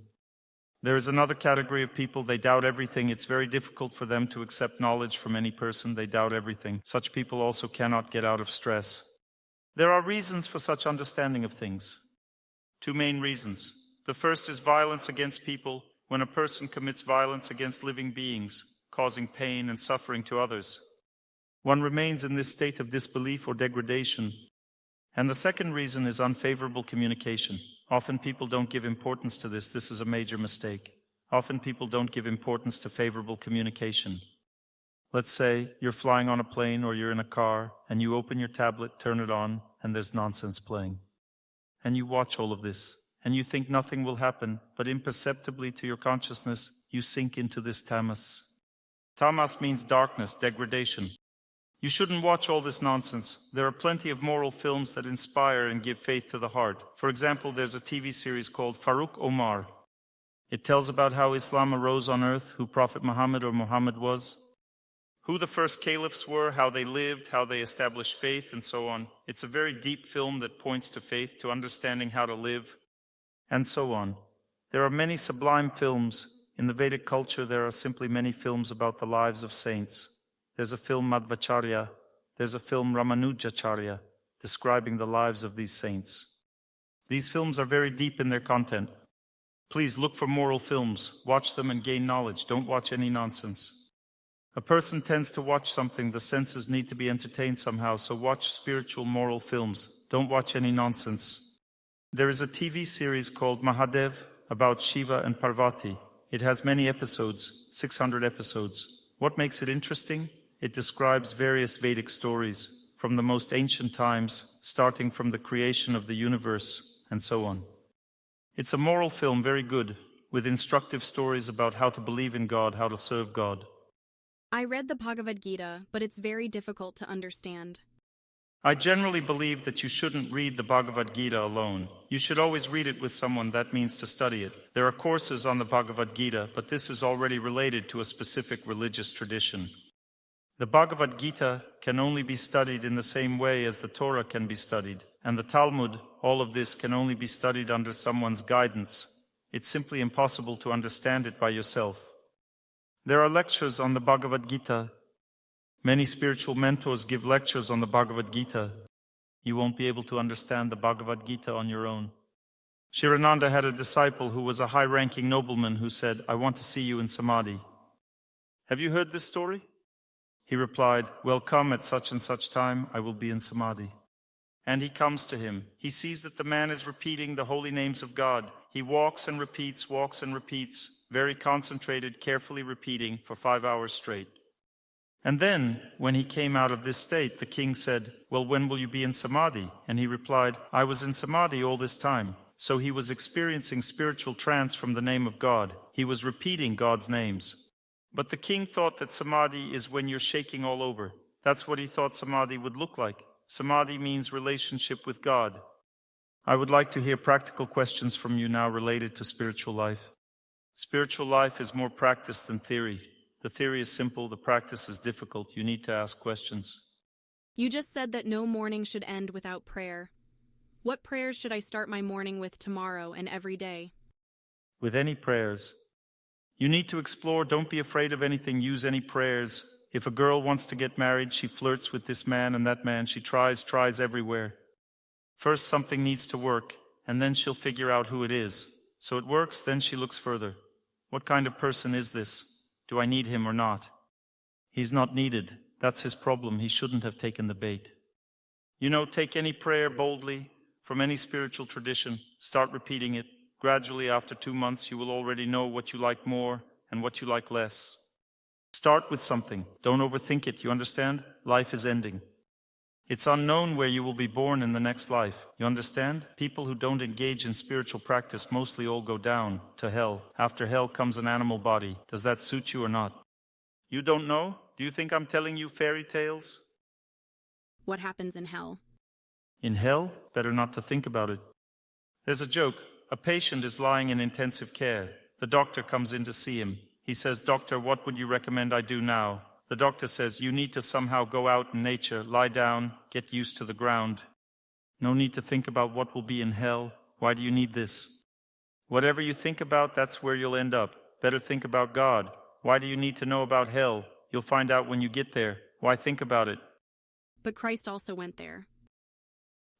There is another category of people, they doubt everything. It's very difficult for them to accept knowledge from any person. They doubt everything. Such people also cannot get out of stress. There are reasons for such understanding of things. Two main reasons. The first is violence against people. When a person commits violence against living beings, causing pain and suffering to others, one remains in this state of disbelief or degradation. And the second reason is unfavorable communication. Often people don't give importance to this. This is a major mistake. Often people don't give importance to favorable communication. Let's say you're flying on a plane or you're in a car and you open your tablet, turn it on, and there's nonsense playing. And you watch all of this. And you think nothing will happen, but imperceptibly to your consciousness, you sink into this tamas. Tamas means darkness, degradation. You shouldn't watch all this nonsense. There are plenty of moral films that inspire and give faith to the heart. For example, there's a TV series called Farooq Omar. It tells about how Islam arose on earth, who Prophet Muhammad or Muhammad was, who the first caliphs were, how they lived, how they established faith, and so on. It's a very deep film that points to faith, to understanding how to live, and so on. There are many sublime films. In the Vedic culture, there are simply many films about the lives of saints. There's a film Madhvacharya. There's a film Ramanujacharya, describing the lives of these saints. These films are very deep in their content. Please look for moral films. Watch them and gain knowledge. Don't watch any nonsense. A person tends to watch something. The senses need to be entertained somehow, so watch spiritual moral films. Don't watch any nonsense. There is a TV series called Mahadev about Shiva and Parvati. It has many episodes, 600 episodes. What makes it interesting? It describes various Vedic stories from the most ancient times, starting from the creation of the universe, and so on. It's a moral film, very good, with instructive stories about how to believe in God, how to serve God. I read the Bhagavad Gita, but it's very difficult to understand. I generally believe that you shouldn't read the Bhagavad Gita alone. You should always read it with someone. That means to study it. There are courses on the Bhagavad Gita, but this is already related to a specific religious tradition. The Bhagavad Gita can only be studied in the same way as the Torah can be studied, and the Talmud, all of this can only be studied under someone's guidance. It's simply impossible to understand it by yourself. There are lectures on the Bhagavad Gita. Many spiritual mentors give lectures on the Bhagavad Gita. You won't be able to understand the Bhagavad Gita on your own. Shirananda had a disciple who was a high-ranking nobleman who said, "I want to see you in Samadhi." Have you heard this story? He replied, "Well, come at such and such time, I will be in Samadhi." And he comes to him. He sees that the man is repeating the holy names of God. He walks and repeats, very concentrated, carefully repeating for 5 hours straight. And then, when he came out of this state, the king said, "Well, when will you be in Samadhi?" And he replied, "I was in Samadhi all this time." So he was experiencing spiritual trance from the name of God. He was repeating God's names. But the king thought that Samadhi is when you're shaking all over. That's what he thought Samadhi would look like. Samadhi means relationship with God. I would like to hear practical questions from you now related to spiritual life. Spiritual life is more practice than theory. The theory is simple, the practice is difficult. You need to ask questions. You just said that no morning should end without prayer. What prayers should I start my morning with tomorrow and every day? With any prayers. You need to explore, don't be afraid of anything, use any prayers. If a girl wants to get married, she flirts with this man and that man, she tries everywhere. First something needs to work, and then she'll figure out who it is. So it works, then she looks further. What kind of person is this? Do I need him or not? He's not needed. That's his problem. He shouldn't have taken the bait. Take any prayer boldly from any spiritual tradition. Start repeating it. Gradually, after 2 months, you will already know what you like more and what you like less. Start with something. Don't overthink it. You understand? Life is ending. It's unknown where you will be born in the next life. You understand? People who don't engage in spiritual practice mostly all go down to hell. After hell comes an animal body. Does that suit you or not? You don't know? Do you think I'm telling you fairy tales? What happens in hell? In hell? Better not to think about it. There's a joke. A patient is lying in intensive care. The doctor comes in to see him. He says, "Doctor, what would you recommend I do now?" The doctor says, "You need to somehow go out in nature, lie down, get used to the ground. No need to think about what will be in hell. Why do you need this? Whatever you think about, that's where you'll end up. Better think about God. Why do you need to know about hell? You'll find out when you get there. Why think about it?" But Christ also went there.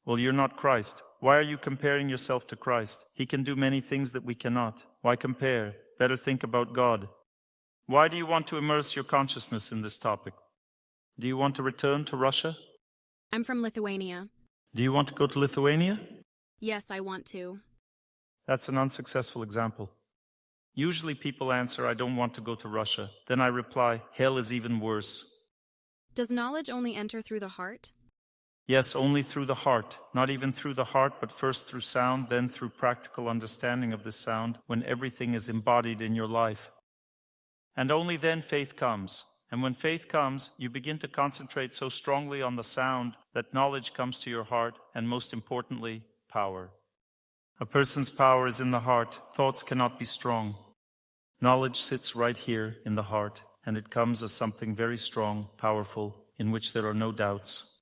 Well, you're not Christ. Why are you comparing yourself to Christ? He can do many things that we cannot. Why compare? Better think about God. Why do you want to immerse your consciousness in this topic? Do you want to return to Russia? I'm from Lithuania. Do you want to go to Lithuania? Yes, I want to. That's an unsuccessful example. Usually people answer, "I don't want to go to Russia." Then I reply, "Hell is even worse." Does knowledge only enter through the heart? Yes, only through the heart. Not even through the heart, but first through sound, then through practical understanding of this sound, when everything is embodied in your life. And only then faith comes. And when faith comes, you begin to concentrate so strongly on the sound that knowledge comes to your heart, and most importantly, power. A person's power is in the heart. Thoughts cannot be strong. Knowledge sits right here in the heart, and it comes as something very strong, powerful, in which there are no doubts.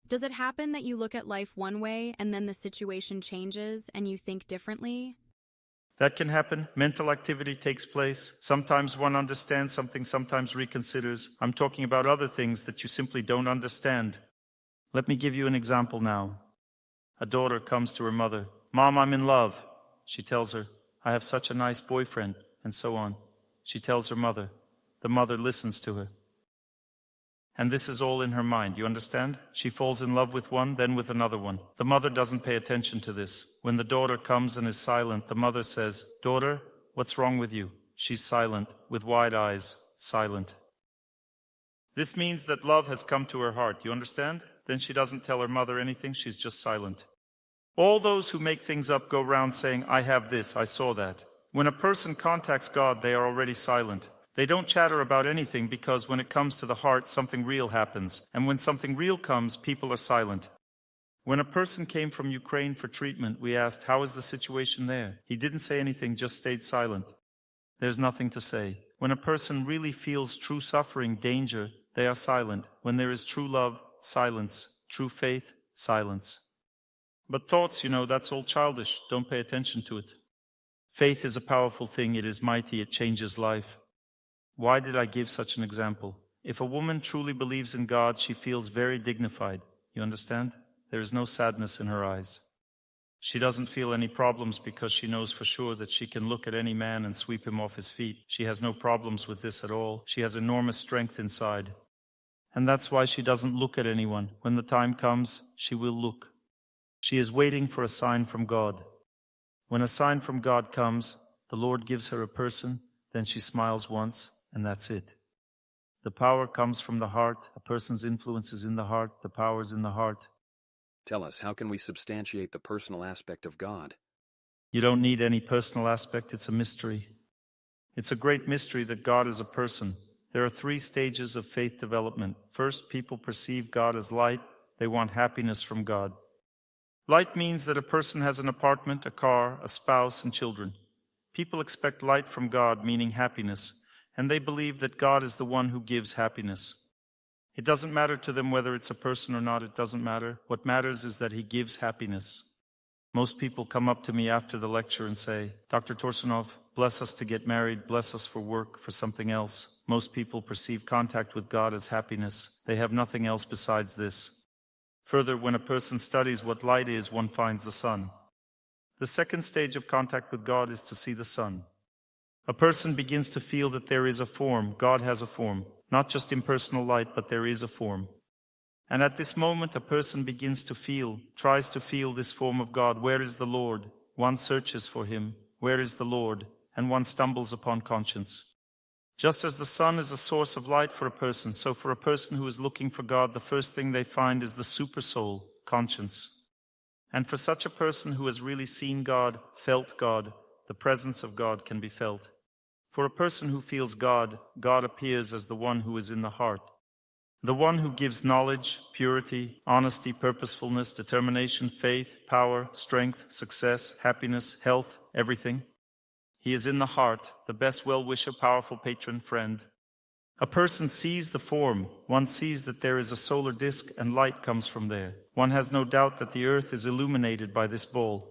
Does it happen that you look at life one way and then the situation changes and you think differently? That can happen. Mental activity takes place. Sometimes one understands something, sometimes reconsiders. I'm talking about other things that you simply don't understand. Let me give you an example now. A daughter comes to her mother. "Mom, I'm in love." She tells her, "I have such a nice boyfriend," and so on. She tells her mother. The mother listens to her. And this is all in her mind, you understand? She falls in love with one, then with another one. The mother doesn't pay attention to this. When the daughter comes and is silent, the mother says, "Daughter, what's wrong with you?" She's silent, with wide eyes, silent. This means that love has come to her heart, you understand? Then she doesn't tell her mother anything, she's just silent. All those who make things up go round saying, "I have this, I saw that." When a person contacts God, they are already silent. They don't chatter about anything because when it comes to the heart, something real happens. And when something real comes, people are silent. When a person came from Ukraine for treatment, we asked, "How is the situation there?" He didn't say anything, just stayed silent. There's nothing to say. When a person really feels true suffering, danger, they are silent. When there is true love, silence. True faith, silence. But thoughts, that's all childish. Don't pay attention to it. Faith is a powerful thing. It is mighty. It changes life. Why did I give such an example? If a woman truly believes in God, she feels very dignified. You understand? There is no sadness in her eyes. She doesn't feel any problems because she knows for sure that she can look at any man and sweep him off his feet. She has no problems with this at all. She has enormous strength inside. And that's why she doesn't look at anyone. When the time comes, she will look. She is waiting for a sign from God. When a sign from God comes, the Lord gives her a person, then she smiles once, and that's it. The power comes from the heart. A person's influence is in the heart. The power is in the heart. Tell us, how can we substantiate the personal aspect of God? You don't need any personal aspect. It's a mystery. It's a great mystery that God is a person. There are 3 stages of faith development. First, people perceive God as light. They want happiness from God. Light means that a person has an apartment, a car, a spouse, and children. People expect light from God, meaning happiness, and they believe that God is the one who gives happiness. It doesn't matter to them whether it's a person or not, it doesn't matter. What matters is that he gives happiness. Most people come up to me after the lecture and say, Dr. Torsunov, bless us to get married, bless us for work, for something else. Most people perceive contact with God as happiness. They have nothing else besides this. Further, when a person studies what light is, one finds the sun. The second stage of contact with God is to see the sun. A person begins to feel that there is a form, God has a form, not just impersonal light, but there is a form. And at this moment, a person begins to feel, tries to feel this form of God. Where is the Lord? One searches for him. Where is the Lord? And one stumbles upon conscience. Just as the sun is a source of light for a person, so for a person who is looking for God, the first thing they find is the supersoul, conscience. And for such a person who has really seen God, felt God, the presence of God can be felt. For a person who feels God, God appears as the one who is in the heart. The one who gives knowledge, purity, honesty, purposefulness, determination, faith, power, strength, success, happiness, health, everything. He is in the heart, the best well-wisher, powerful patron, friend. A person sees the form. One sees that there is a solar disk and light comes from there. One has no doubt that the earth is illuminated by this ball.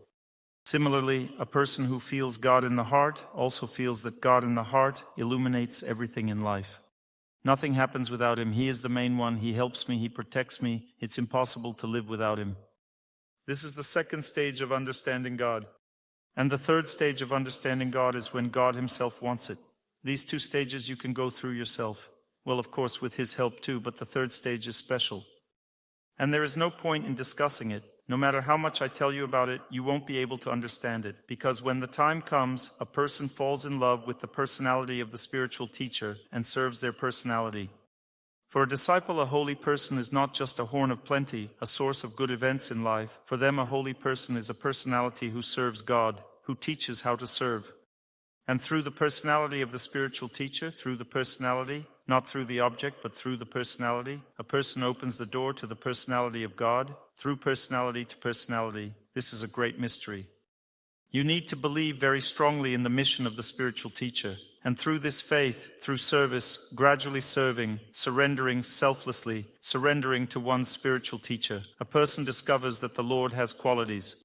Similarly, a person who feels God in the heart also feels that God in the heart illuminates everything in life. Nothing happens without him. He is the main one. He helps me. He protects me. It's impossible to live without him. This is the second stage of understanding God. And the third stage of understanding God is when God himself wants it. These two stages you can go through yourself. Well, of course, with his help too, but the third stage is special. And there is no point in discussing it. No matter how much I tell you about it, you won't be able to understand it. Because when the time comes, a person falls in love with the personality of the spiritual teacher and serves their personality. For a disciple, a holy person is not just a horn of plenty, a source of good events in life. For them, a holy person is a personality who serves God, who teaches how to serve. And through the personality of the spiritual teacher, through the personality, not through the object, but through the personality, a person opens the door to the personality of God, through personality to personality. This is a great mystery. You need to believe very strongly in the mission of the spiritual teacher. And through this faith, through service, gradually serving, surrendering selflessly, surrendering to one's spiritual teacher, a person discovers that the Lord has qualities.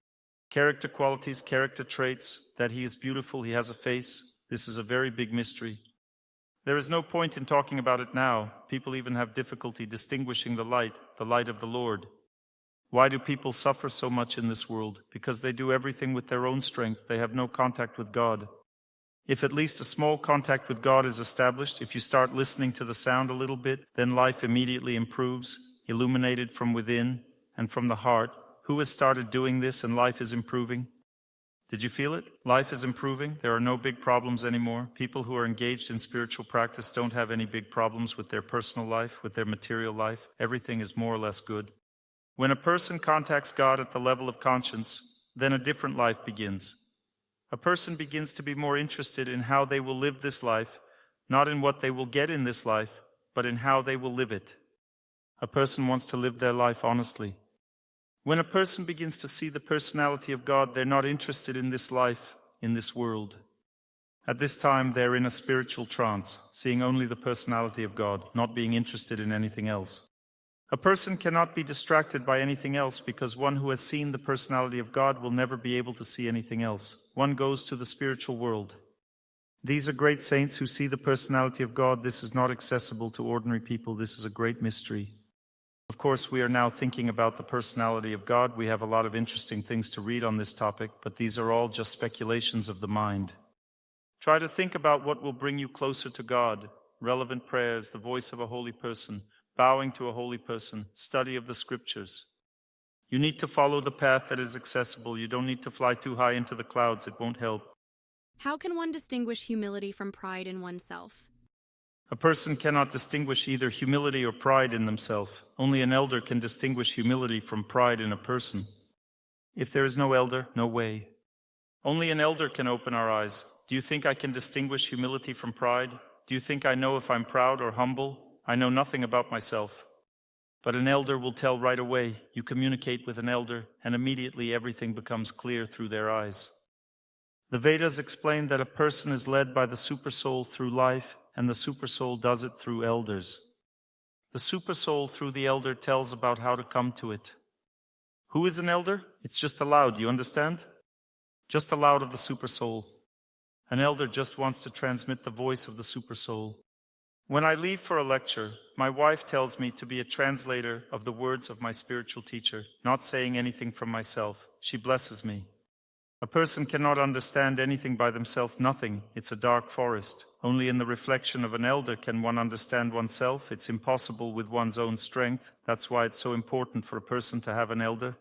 Character qualities, character traits, that he is beautiful, he has a face. This is a very big mystery. There is no point in talking about it now. People even have difficulty distinguishing the light of the Lord. Why do people suffer so much in this world? Because they do everything with their own strength. They have no contact with God. If at least a small contact with God is established, if you start listening to the sound a little bit, then life immediately improves, illuminated from within and from the heart. Who has started doing this and life is improving? Did you feel it? Life is improving. There are no big problems anymore. People who are engaged in spiritual practice don't have any big problems with their personal life, with their material life. Everything is more or less good. When a person contacts God at the level of conscience, then a different life begins. A person begins to be more interested in how they will live this life, not in what they will get in this life, but in how they will live it. A person wants to live their life honestly. When a person begins to see the personality of God, they're not interested in this life, in this world. At this time, they're in a spiritual trance, seeing only the personality of God, not being interested in anything else. A person cannot be distracted by anything else because one who has seen the personality of God will never be able to see anything else. One goes to the spiritual world. These are great saints who see the personality of God. This is not accessible to ordinary people. This is a great mystery. Of course, we are now thinking about the personality of God. We have a lot of interesting things to read on this topic, but these are all just speculations of the mind. Try to think about what will bring you closer to God. Relevant prayers, the voice of a holy person, bowing to a holy person, study of the scriptures. You need to follow the path that is accessible. You don't need to fly too high into the clouds. It won't help. How can one distinguish humility from pride in oneself? A person cannot distinguish either humility or pride in themselves. Only an elder can distinguish humility from pride in a person. If there is no elder, no way. Only an elder can open our eyes. Do you think I can distinguish humility from pride? Do you think I know if I'm proud or humble? I know nothing about myself. But an elder will tell right away. You communicate with an elder, and immediately everything becomes clear through their eyes. The Vedas explain that a person is led by the supersoul through life, and the supersoul does it through elders. The Supersoul through the elder tells about how to come to it. Who is an elder? It's just a loud, you understand? Just a loud of the Supersoul. An elder just wants to transmit the voice of the Supersoul. When I leave for a lecture, my wife tells me to be a translator of the words of my spiritual teacher, not saying anything from myself. She blesses me. A person cannot understand anything by themselves, nothing. It's a dark forest. Only in the reflection of an elder can one understand oneself. It's impossible with one's own strength. That's why it's so important for a person to have an elder.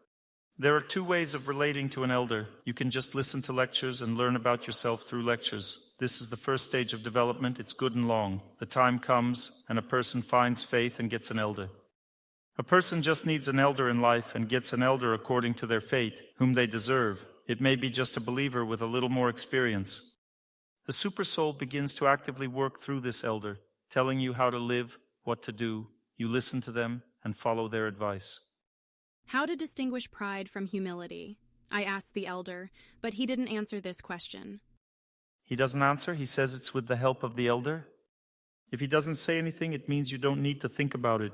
There are two ways of relating to an elder. You can just listen to lectures and learn about yourself through lectures. This is the first stage of development. It's good and long. The time comes, and a person finds faith and gets an elder. A person just needs an elder in life and gets an elder according to their fate, whom they deserve. It may be just a believer with a little more experience. The Supersoul begins to actively work through this elder, telling you how to live, what to do. You listen to them and follow their advice. How to distinguish pride from humility? I asked the elder, but he didn't answer this question. He doesn't answer? He says it's with the help of the elder? If he doesn't say anything, it means you don't need to think about it.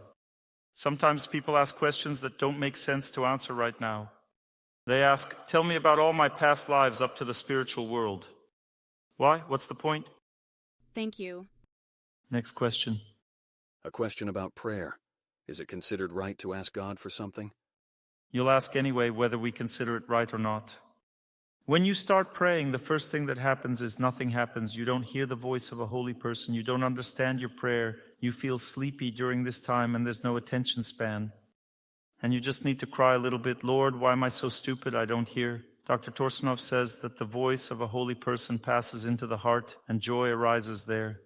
Sometimes people ask questions that don't make sense to answer right now. They ask, tell me about all my past lives up to the spiritual world. Why? What's the point? Thank you. Next question. A question about prayer. Is it considered right to ask God for something? You'll ask anyway whether we consider it right or not. When you start praying, the first thing that happens is nothing happens. You don't hear the voice of a holy person. You don't understand your prayer. You feel sleepy during this time and there's no attention span. And you just need to cry a little bit, Lord, why am I so stupid? I don't hear. Dr. Torsunov says that the voice of a holy person passes into the heart and joy arises there.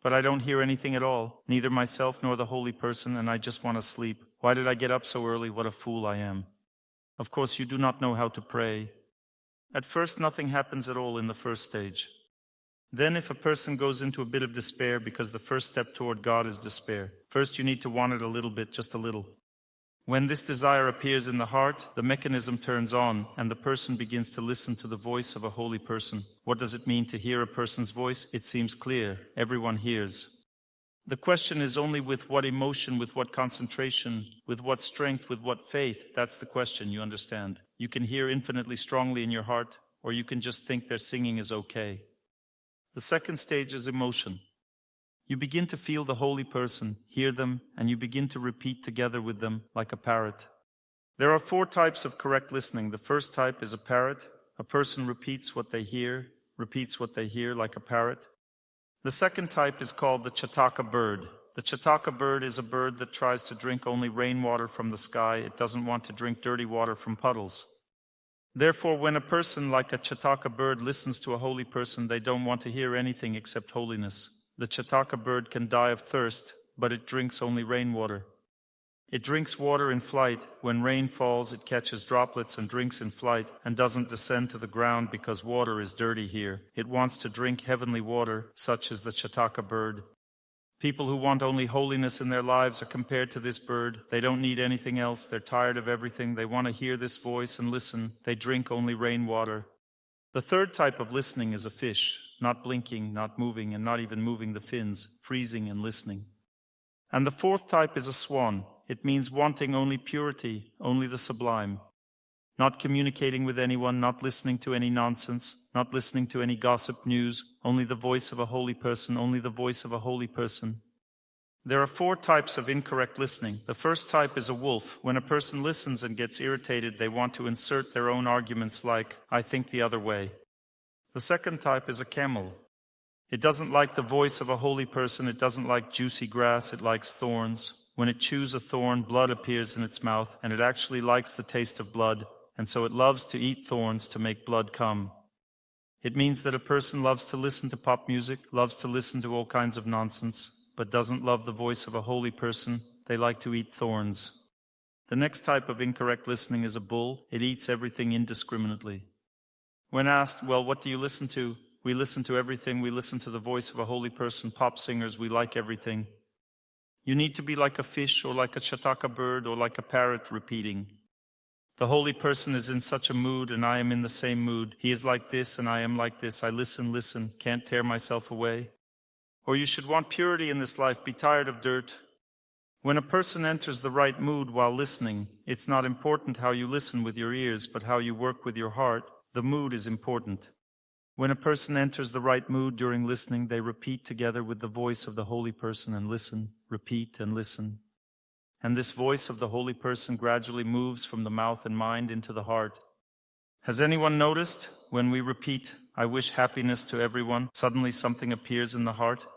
But I don't hear anything at all, neither myself nor the holy person, and I just want to sleep. Why did I get up so early? What a fool I am. Of course, you do not know how to pray. At first, nothing happens at all in the first stage. Then if a person goes into a bit of despair, because the first step toward God is despair, first you need to want it a little bit, just a little. When this desire appears in the heart, the mechanism turns on, and the person begins to listen to the voice of a holy person. What does it mean to hear a person's voice? It seems clear. Everyone hears. The question is only with what emotion, with what concentration, with what strength, with what faith. That's the question, you understand. You can hear infinitely strongly in your heart, or you can just think their singing is okay. The second stage is emotion. You begin to feel the holy person, hear them, and you begin to repeat together with them like a parrot. There are 4 types of correct listening. The first type is a parrot. A person repeats what they hear like a parrot. The second type is called the Chataka bird. The Chataka bird is a bird that tries to drink only rainwater from the sky. It doesn't want to drink dirty water from puddles. Therefore, when a person like a Chataka bird listens to a holy person, they don't want to hear anything except holiness. The Chataka bird can die of thirst, but it drinks only rainwater. It drinks water in flight. When rain falls, it catches droplets and drinks in flight and doesn't descend to the ground because water is dirty here. It wants to drink heavenly water, such as the Chataka bird. People who want only holiness in their lives are compared to this bird. They don't need anything else. They're tired of everything. They want to hear this voice and listen. They drink only rainwater. The third type of listening is a fish, not blinking, not moving, and not even moving the fins, freezing and listening. And the fourth type is a swan. It means wanting only purity, only the sublime. Not communicating with anyone, not listening to any nonsense, not listening to any gossip news, only the voice of a holy person, only the voice of a holy person. There are 4 types of incorrect listening. The first type is a wolf. When a person listens and gets irritated, they want to insert their own arguments like, I think the other way. The second type is a camel. It doesn't like the voice of a holy person. It doesn't like juicy grass. It likes thorns. When it chews a thorn, blood appears in its mouth, and it actually likes the taste of blood, and so it loves to eat thorns to make blood come. It means that a person loves to listen to pop music, loves to listen to all kinds of nonsense, but doesn't love the voice of a holy person. They like to eat thorns. The next type of incorrect listening is a bull. It eats everything indiscriminately. When asked, well, what do you listen to? We listen to everything. We listen to the voice of a holy person, pop singers. We like everything. You need to be like a fish or like a Chataka bird or like a parrot repeating. The holy person is in such a mood and I am in the same mood. He is like this and I am like this. I listen, can't tear myself away. Or you should want purity in this life. Be tired of dirt. When a person enters the right mood while listening, it's not important how you listen with your ears, but how you work with your heart. The mood is important. When a person enters the right mood during listening, they repeat together with the voice of the holy person and listen, repeat and listen. And this voice of the holy person gradually moves from the mouth and mind into the heart. Has anyone noticed when we repeat, "I wish happiness to everyone," suddenly something appears in the heart?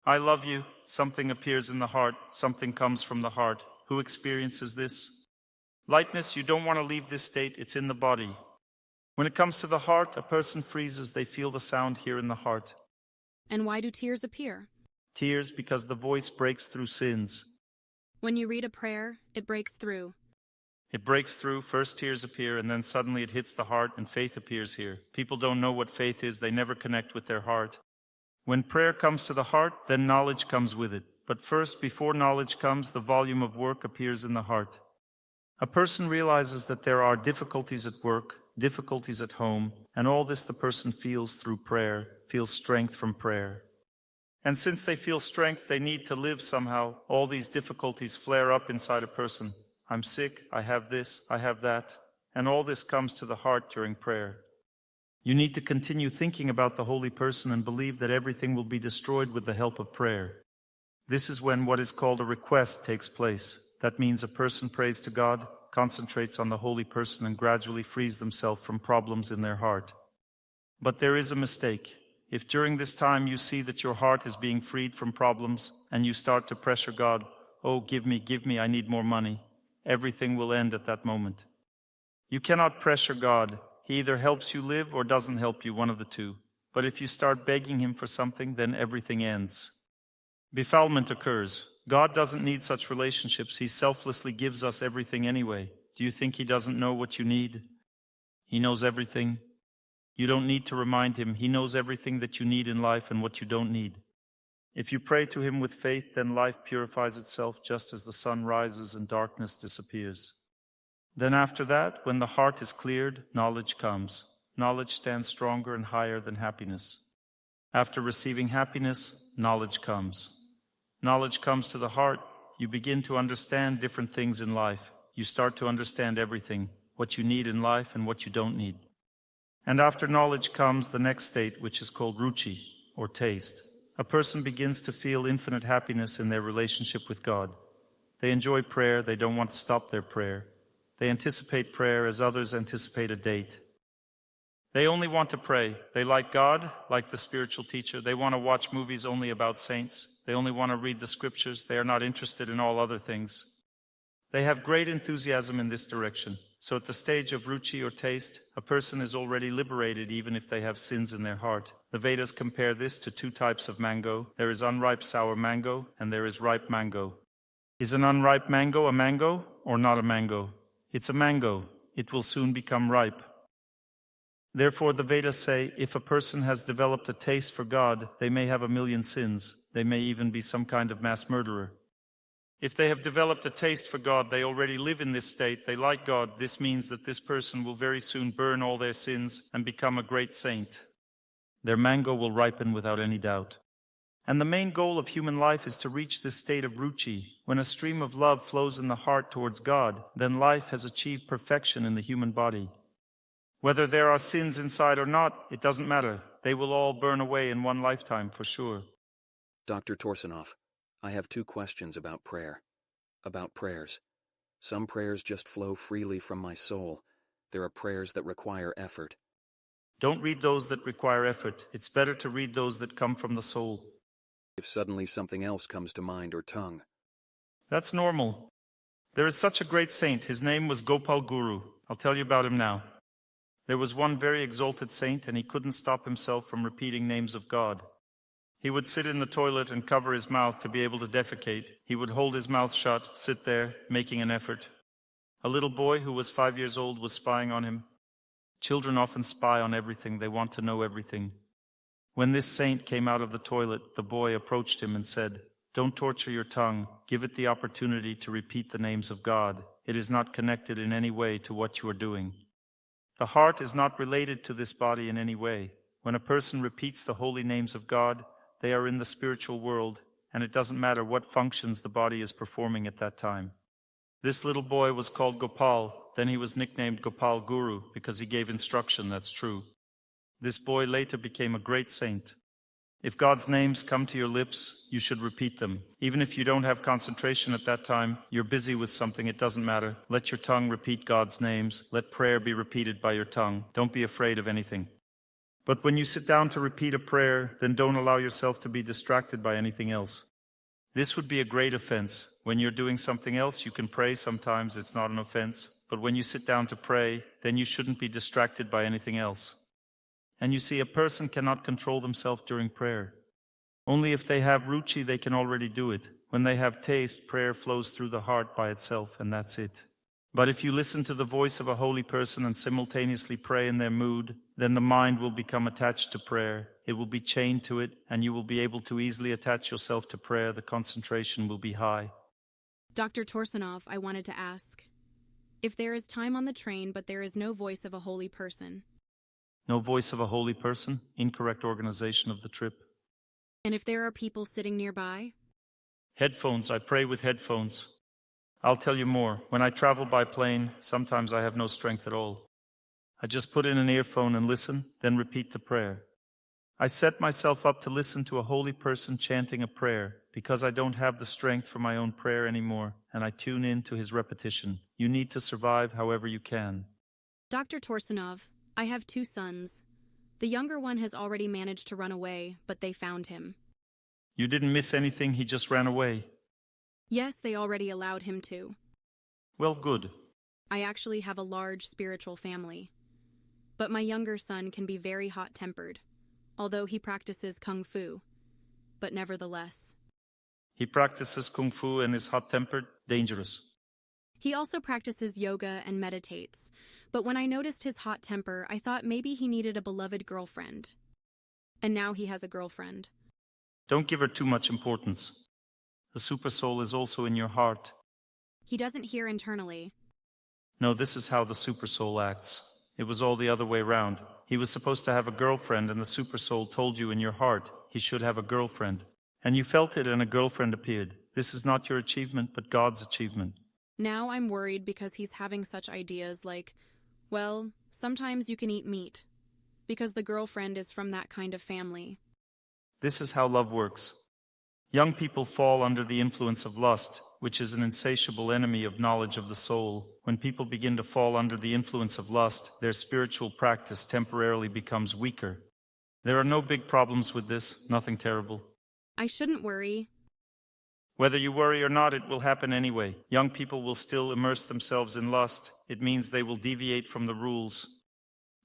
"I love you," something appears in the heart, something comes from the heart. Who experiences this? Lightness, you don't want to leave this state, it's in the body. When it comes to the heart, a person freezes, they feel the sound here in the heart. And why do tears appear? Tears because the voice breaks through sins. When you read a prayer, it breaks through. It breaks through, first tears appear, and then suddenly it hits the heart and faith appears here. People don't know what faith is, they never connect with their heart. When prayer comes to the heart, then knowledge comes with it. But first, before knowledge comes, the volume of work appears in the heart. A person realizes that there are difficulties at work, difficulties at home, and all this the person feels through prayer, feels strength from prayer. And since they feel strength, they need to live somehow. All these difficulties flare up inside a person. I'm sick, I have this, I have that. And all this comes to the heart during prayer. You need to continue thinking about the holy person and believe that everything will be destroyed with the help of prayer. This is when what is called a request takes place. That means a person prays to God, concentrates on the holy person, and gradually frees themselves from problems in their heart. But there is a mistake. If during this time you see that your heart is being freed from problems and you start to pressure God, "Oh, give me, I need more money," everything will end at that moment. You cannot pressure God. He either helps you live or doesn't help you, one of the two. But if you start begging Him for something, then everything ends. Befoulment occurs. God doesn't need such relationships. He selflessly gives us everything anyway. Do you think He doesn't know what you need? He knows everything. You don't need to remind Him. He knows everything that you need in life and what you don't need. If you pray to Him with faith, then life purifies itself just as the sun rises and darkness disappears. Then after that, when the heart is cleared, knowledge comes. Knowledge stands stronger and higher than happiness. After receiving happiness, knowledge comes. Knowledge comes to the heart. You begin to understand different things in life. You start to understand everything, what you need in life and what you don't need. And after knowledge comes the next state, which is called Ruchi, or taste. A person begins to feel infinite happiness in their relationship with God. They enjoy prayer. They don't want to stop their prayer. They anticipate prayer as others anticipate a date. They only want to pray. They like God, like the spiritual teacher. They want to watch movies only about saints. They only want to read the scriptures. They are not interested in all other things. They have great enthusiasm in this direction. So at the stage of Ruchi or taste, a person is already liberated even if they have sins in their heart. The Vedas compare this to two types of mango. There is unripe sour mango and there is ripe mango. Is an unripe mango a mango or not a mango? It's a mango. It will soon become ripe. Therefore, the Vedas say, if a person has developed a taste for God, they may have 1,000,000 sins. They may even be some kind of mass murderer. If they have developed a taste for God, they already live in this state, they like God. This means that this person will very soon burn all their sins and become a great saint. Their mango will ripen without any doubt. And the main goal of human life is to reach this state of Ruchi. When a stream of love flows in the heart towards God, then life has achieved perfection in the human body. Whether there are sins inside or not, it doesn't matter. They will all burn away in one lifetime for sure. Dr. Torsunov, I have 2 questions about prayer. About prayers. Some prayers just flow freely from my soul. There are prayers that require effort. Don't read those that require effort. It's better to read those that come from the soul. If suddenly something else comes to mind or tongue. That's normal. There is such a great saint. His name was Gopal Guru. I'll tell you about him now. There was one very exalted saint, and he couldn't stop himself from repeating names of God. He would sit in the toilet and cover his mouth to be able to defecate. He would hold his mouth shut, sit there, making an effort. A little boy who was 5 years old was spying on him. Children often spy on everything. They want to know everything. When this saint came out of the toilet, the boy approached him and said, "Don't torture your tongue. Give it the opportunity to repeat the names of God. It is not connected in any way to what you are doing." The heart is not related to this body in any way. When a person repeats the holy names of God, they are in the spiritual world. and it doesn't matter what functions the body is performing at that time. This little boy was called Gopal, then he was nicknamed Gopal Guru because he gave instruction, that's true. This boy later became a great saint. If God's names come to your lips, you should repeat them. Even if you don't have concentration at that time, you're busy with something, it doesn't matter. Let your tongue repeat God's names. Let prayer be repeated by your tongue. Don't be afraid of anything. But when you sit down to repeat a prayer, then don't allow yourself to be distracted by anything else. This would be a great offense. When you're doing something else, you can pray sometimes, it's not an offense. But when you sit down to pray, then you shouldn't be distracted by anything else. And you see, a person cannot control themselves during prayer. Only if they have Ruchi, they can already do it. When they have taste, prayer flows through the heart by itself, and that's it. But if you listen to the voice of a holy person and simultaneously pray in their mood, then the mind will become attached to prayer. It will be chained to it, and you will be able to easily attach yourself to prayer. The concentration will be high. Dr. Torsunov, I wanted to ask, if there is time on the train but there is no voice of a holy person. No voice of a holy person? Incorrect organization of the trip. And if there are people sitting nearby? Headphones. I pray with headphones. I'll tell you more. When I travel by plane, sometimes I have no strength at all. I just put in an earphone and listen, then repeat the prayer. I set myself up to listen to a holy person chanting a prayer because I don't have the strength for my own prayer anymore, and I tune in to his repetition. You need to survive however you can. Dr. Torsunov, I have 2 sons. The younger one has already managed to run away, but they found him. You didn't miss anything, he just ran away. Yes, they already allowed him to. Well, good. I actually have a large spiritual family. But my younger son can be very hot-tempered, although he practices kung fu. But nevertheless. He practices kung fu and is hot-tempered? Dangerous. He also practices yoga and meditates. But when I noticed his hot temper, I thought maybe he needed a beloved girlfriend. And now he has a girlfriend. Don't give her too much importance. The super soul is also in your heart. He doesn't hear internally. No, this is how the super soul acts. It was all the other way round. He was supposed to have a girlfriend, and the super soul told you in your heart he should have a girlfriend. And you felt it, and a girlfriend appeared. This is not your achievement, but God's achievement. Now I'm worried because he's having such ideas like, well, sometimes you can eat meat, because the girlfriend is from that kind of family. This is how love works. Young people fall under the influence of lust, which is an insatiable enemy of knowledge of the soul. When people begin to fall under the influence of lust, their spiritual practice temporarily becomes weaker. There are no big problems with this, nothing terrible. I shouldn't worry. Whether you worry or not, it will happen anyway. Young people will still immerse themselves in lust. It means they will deviate from the rules.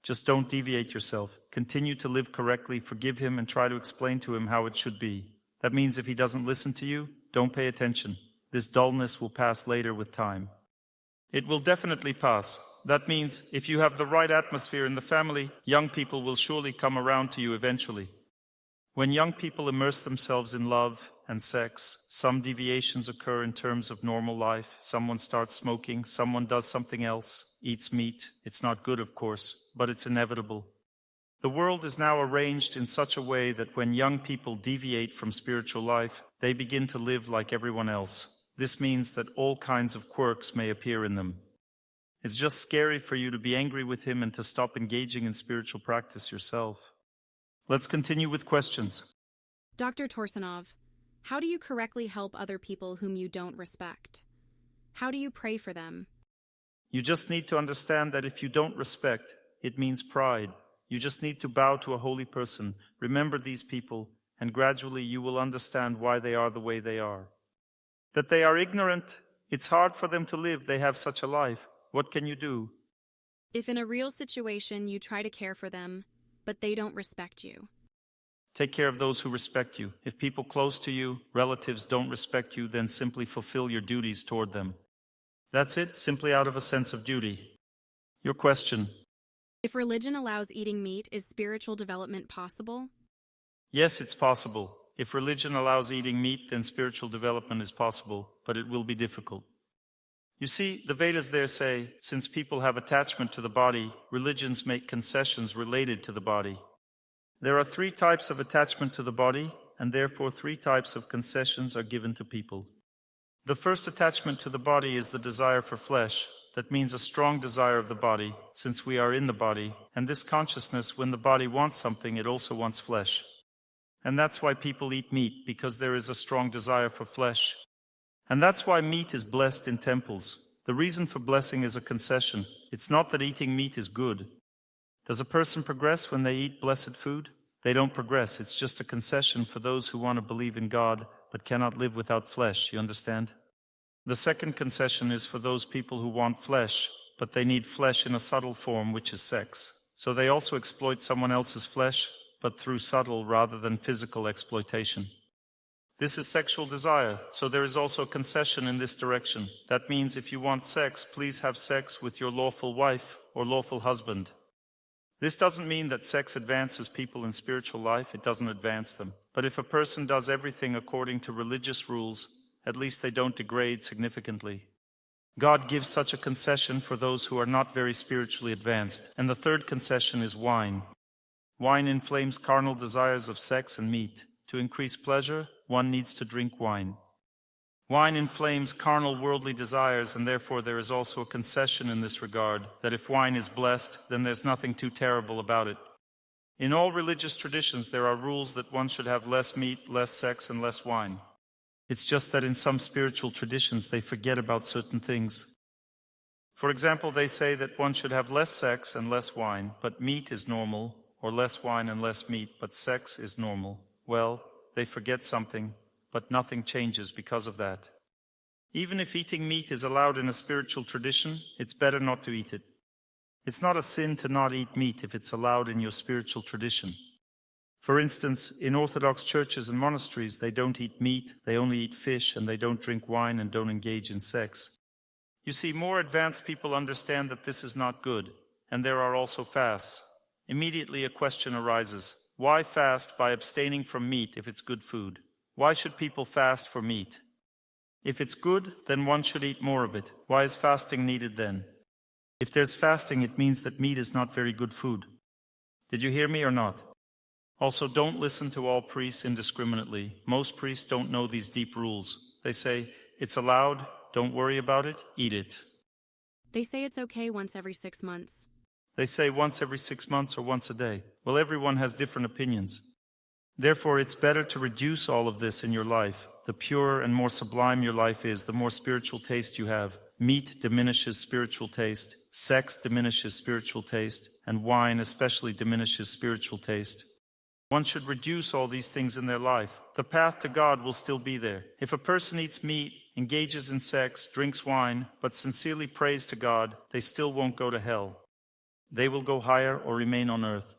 Just don't deviate yourself. Continue to live correctly, forgive him, and try to explain to him how it should be. That means if he doesn't listen to you, don't pay attention. This dullness will pass later with time. It will definitely pass. That means if you have the right atmosphere in the family, young people will surely come around to you eventually. When young people immerse themselves in love and sex, some deviations occur in terms of normal life. Someone starts smoking, someone does something else, eats meat. It's not good, of course, but it's inevitable. The world is now arranged in such a way that when young people deviate from spiritual life, they begin to live like everyone else. This means that all kinds of quirks may appear in them. It's just scary for you to be angry with him and to stop engaging in spiritual practice yourself. Let's continue with questions. Dr. Torsunov, how do you correctly help other people whom you don't respect? How do you pray for them? You just need to understand that if you don't respect, it means pride. You just need to bow to a holy person, remember these people, and gradually you will understand why they are the way they are. That they are ignorant, it's hard for them to live, they have such a life. What can you do? If in a real situation you try to care for them, but they don't respect you. Take care of those who respect you. If people close to you, relatives, don't respect you, then simply fulfill your duties toward them. That's it, simply out of a sense of duty. Your question. If religion allows eating meat, is spiritual development possible? Yes, it's possible. If religion allows eating meat, then spiritual development is possible, but it will be difficult. You see, the Vedas there say, since people have attachment to the body, religions make concessions related to the body. There are 3 types of attachment to the body: and therefore 3 types of concessions are given to people. The first attachment to the body is the desire for flesh. That means a strong desire of the body, since we are in the body, and this consciousness, when the body wants something, it also wants flesh. And that's why people eat meat, because there is a strong desire for flesh. And that's why meat is blessed in temples. The reason for blessing is a concession. It's not that eating meat is good. Does a person progress when they eat blessed food? They don't progress. It's just a concession for those who want to believe in God, but cannot live without flesh. You understand? The second concession is for those people who want flesh, but they need flesh in a subtle form, which is sex. So they also exploit someone else's flesh, but through subtle rather than physical exploitation. This is sexual desire, so there is also a concession in this direction. That means if you want sex, please have sex with your lawful wife or lawful husband. This doesn't mean that sex advances people in spiritual life. It doesn't advance them. But if a person does everything according to religious rules, at least they don't degrade significantly. God gives such a concession for those who are not very spiritually advanced. And the third concession is wine. Wine inflames carnal desires of sex and meat. To increase pleasure, one needs to drink wine. Wine inflames carnal worldly desires, and therefore there is also a concession in this regard, that if wine is blessed, then there's nothing too terrible about it. In all religious traditions, there are rules that one should have less meat, less sex, and less wine. It's just that in some spiritual traditions, they forget about certain things. For example, they say that one should have less sex and less wine, but meat is normal, or less wine and less meat, but sex is normal. Well, they forget something, but nothing changes because of that. Even if eating meat is allowed in a spiritual tradition, it's better not to eat it. It's not a sin to not eat meat if it's allowed in your spiritual tradition. For instance, in Orthodox churches and monasteries, they don't eat meat, they only eat fish, and they don't drink wine and don't engage in sex. You see, more advanced people understand that this is not good, and there are also fasts. Immediately a question arises. Why fast by abstaining from meat if it's good food? Why should people fast for meat? If it's good, then one should eat more of it. Why is fasting needed then? If there's fasting, it means that meat is not very good food. Did you hear me or not? Also, don't listen to all priests indiscriminately. Most priests don't know these deep rules. They say, it's allowed, don't worry about it, eat it. They say it's okay once every 6 months. They say once every 6 months or once a day. Well, everyone has different opinions. Therefore, it's better to reduce all of this in your life. The purer and more sublime your life is, the more spiritual taste you have. Meat diminishes spiritual taste, sex diminishes spiritual taste, and wine especially diminishes spiritual taste. One should reduce all these things in their life. The path to God will still be there. If a person eats meat, engages in sex, drinks wine, but sincerely prays to God, they still won't go to hell. They will go higher or remain on earth.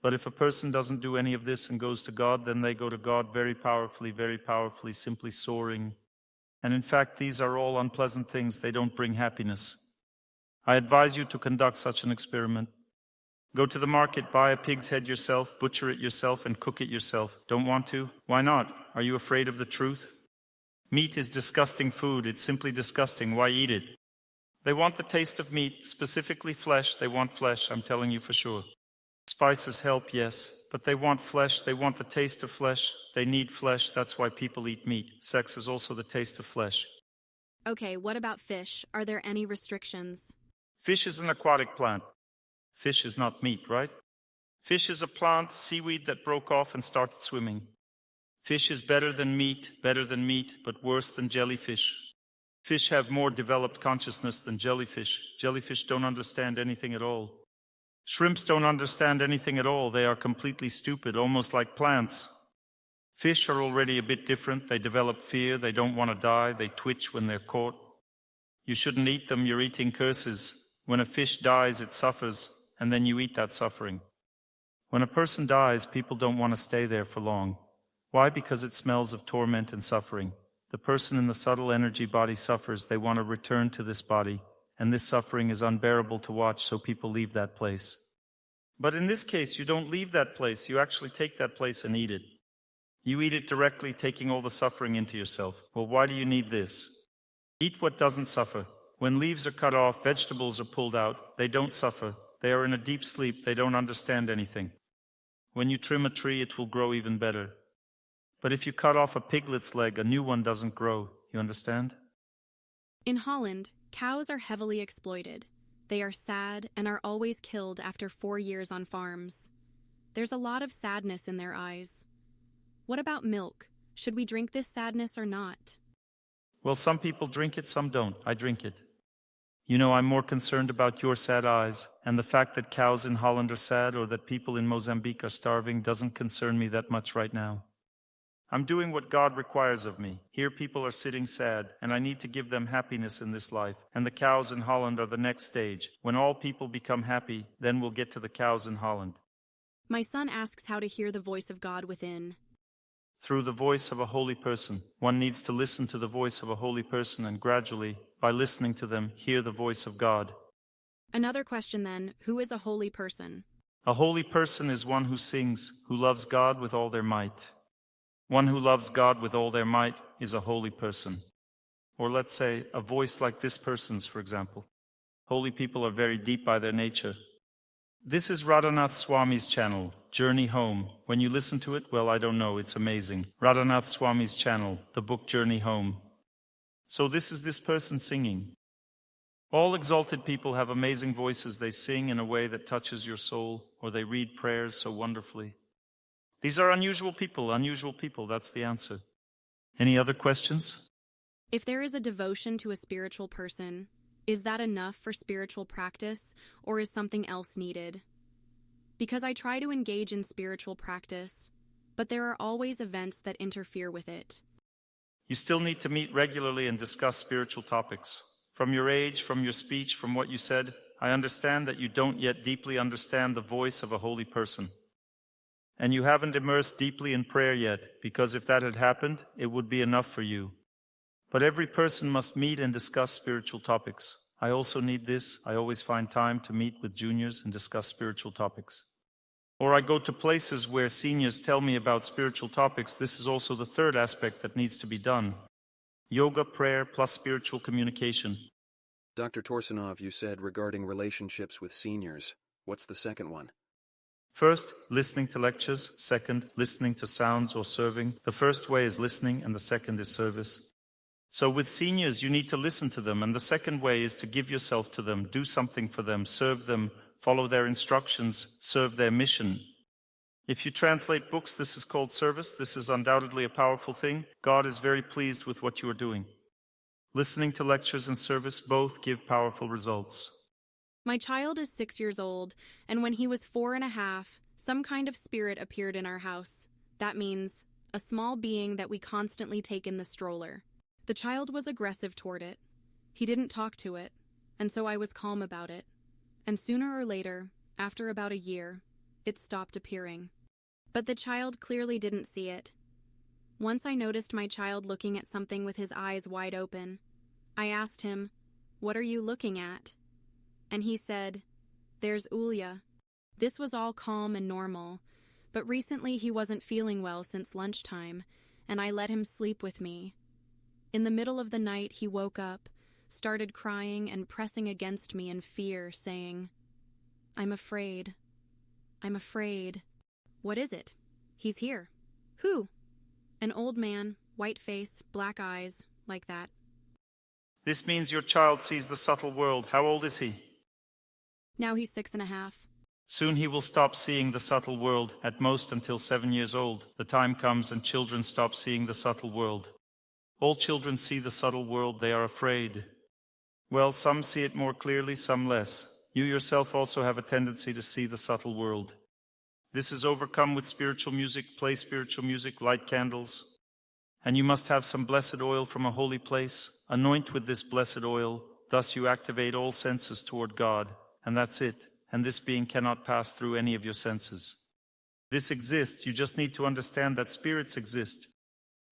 But if a person doesn't do any of this and goes to God, then they go to God very powerfully, simply soaring. And in fact, these are all unpleasant things. They don't bring happiness. I advise you to conduct such an experiment. Go to the market, buy a pig's head yourself, butcher it yourself, and cook it yourself. Don't want to? Why not? Are you afraid of the truth? Meat is disgusting food. It's simply disgusting. Why eat it? They want the taste of meat, specifically flesh. They want flesh, I'm telling you for sure. Spices help, yes, but they want flesh. They want the taste of flesh. They need flesh. That's why people eat meat. Sex is also the taste of flesh. Okay, what about fish? Are there any restrictions? Fish is an aquatic plant. Fish is not meat, right? Fish is a plant, seaweed that broke off and started swimming. Fish is better than meat, but worse than jellyfish. Fish have more developed consciousness than jellyfish. Jellyfish don't understand anything at all. Shrimps don't understand anything at all. They are completely stupid, almost like plants. Fish are already a bit different. They develop fear. They don't want to die. They twitch when they're caught. You shouldn't eat them. You're eating curses. When a fish dies, it suffers, and then you eat that suffering. When a person dies, people don't want to stay there for long. Why? Because it smells of torment and suffering. The person in the subtle energy body suffers. They want to return to this body, and this suffering is unbearable to watch, so people leave that place. But in this case, you don't leave that place. You actually take that place and eat it. You eat it directly, taking all the suffering into yourself. Well, why do you need this? Eat what doesn't suffer. When leaves are cut off, vegetables are pulled out. They don't suffer. They are in a deep sleep. They don't understand anything. When you trim a tree, it will grow even better. But if you cut off a piglet's leg, a new one doesn't grow. You understand? In Holland, cows are heavily exploited. They are sad and are always killed after 4 years on farms. There's a lot of sadness in their eyes. What about milk? Should we drink this sadness or not? Well, some people drink it, some don't. I drink it. You know, I'm more concerned about your sad eyes, and the fact that cows in Holland are sad or that people in Mozambique are starving doesn't concern me that much right now. I'm doing what God requires of me. Here people are sitting sad, and I need to give them happiness in this life. And the cows in Holland are the next stage. When all people become happy, then we'll get to the cows in Holland. My son asks how to hear the voice of God within. Through the voice of a holy person. One needs to listen to the voice of a holy person and gradually, by listening to them, hear the voice of God. Another question then, who is a holy person? A holy person is one who sings, who loves God with all their might. One who loves God with all their might is a holy person. Or let's say, a voice like this person's, for example. Holy people are very deep by their nature. This is Radhanath Swami's channel, Journey Home. When you listen to it, well, I don't know, it's amazing. Radhanath Swami's channel, the book Journey Home. So this is this person singing. All exalted people have amazing voices. They sing in a way that touches your soul, or they read prayers so wonderfully. These are unusual people, that's the answer. Any other questions? If there is a devotion to a spiritual person, is that enough for spiritual practice, or is something else needed? Because I try to engage in spiritual practice, but there are always events that interfere with it. You still need to meet regularly and discuss spiritual topics. From your age, from your speech, from what you said, I understand that you don't yet deeply understand the voice of a holy person. And you haven't immersed deeply in prayer yet, because if that had happened, it would be enough for you. But every person must meet and discuss spiritual topics. I also need this. I always find time to meet with juniors and discuss spiritual topics. Or I go to places where seniors tell me about spiritual topics. This is also the third aspect that needs to be done. Yoga, prayer, plus spiritual communication. Dr. Torsunov, you said regarding relationships with seniors. What's the second one? First, listening to lectures. Second, listening to sounds or serving. The first way is listening and the second is service. So with seniors, you need to listen to them, and the second way is to give yourself to them, do something for them, serve them, follow their instructions, serve their mission. If you translate books, this is called service. This is undoubtedly a powerful thing. God is very pleased with what you are doing. Listening to lectures and service both give powerful results. My child is 6 years old, and when he was 4.5, some kind of spirit appeared in our house. That means a small being that we constantly take in the stroller. The child was aggressive toward it. He didn't talk to it, and so I was calm about it. And sooner or later, after about a year, it stopped appearing. But the child clearly didn't see it. Once I noticed my child looking at something with his eyes wide open. I asked him, "What are you looking at?" And he said, "There's Ulya." This was all calm and normal, but recently he wasn't feeling well since lunchtime, and I let him sleep with me. In the middle of the night, he woke up, started crying and pressing against me in fear, saying, "I'm afraid. I'm afraid." "What is it?" "He's here." "Who?" "An old man, white face, black eyes, like that." This means your child sees the subtle world. How old is he? Now he's 6.5. Soon he will stop seeing the subtle world, at most until 7 years old. The time comes and children stop seeing the subtle world. All children see the subtle world. They are afraid. Well, some see it more clearly, some less. You yourself also have a tendency to see the subtle world. This is overcome with spiritual music. Play spiritual music, light candles. And you must have some blessed oil from a holy place. Anoint with this blessed oil. Thus you activate all senses toward God. And that's it. And this being cannot pass through any of your senses. This exists. You just need to understand that spirits exist.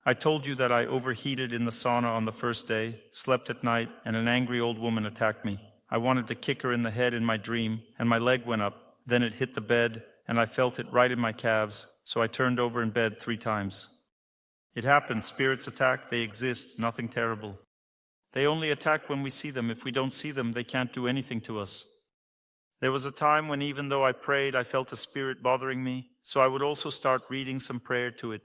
I told you that I overheated in the sauna on the first day, slept at night, and an angry old woman attacked me. I wanted to kick her in the head in my dream, and my leg went up. Then it hit the bed, and I felt it right in my calves, so I turned over in bed 3 times. It happens. Spirits attack. They exist. Nothing terrible. They only attack when we see them. If we don't see them, they can't do anything to us. There was a time when even though I prayed, I felt a spirit bothering me, so I would also start reading some prayer to it.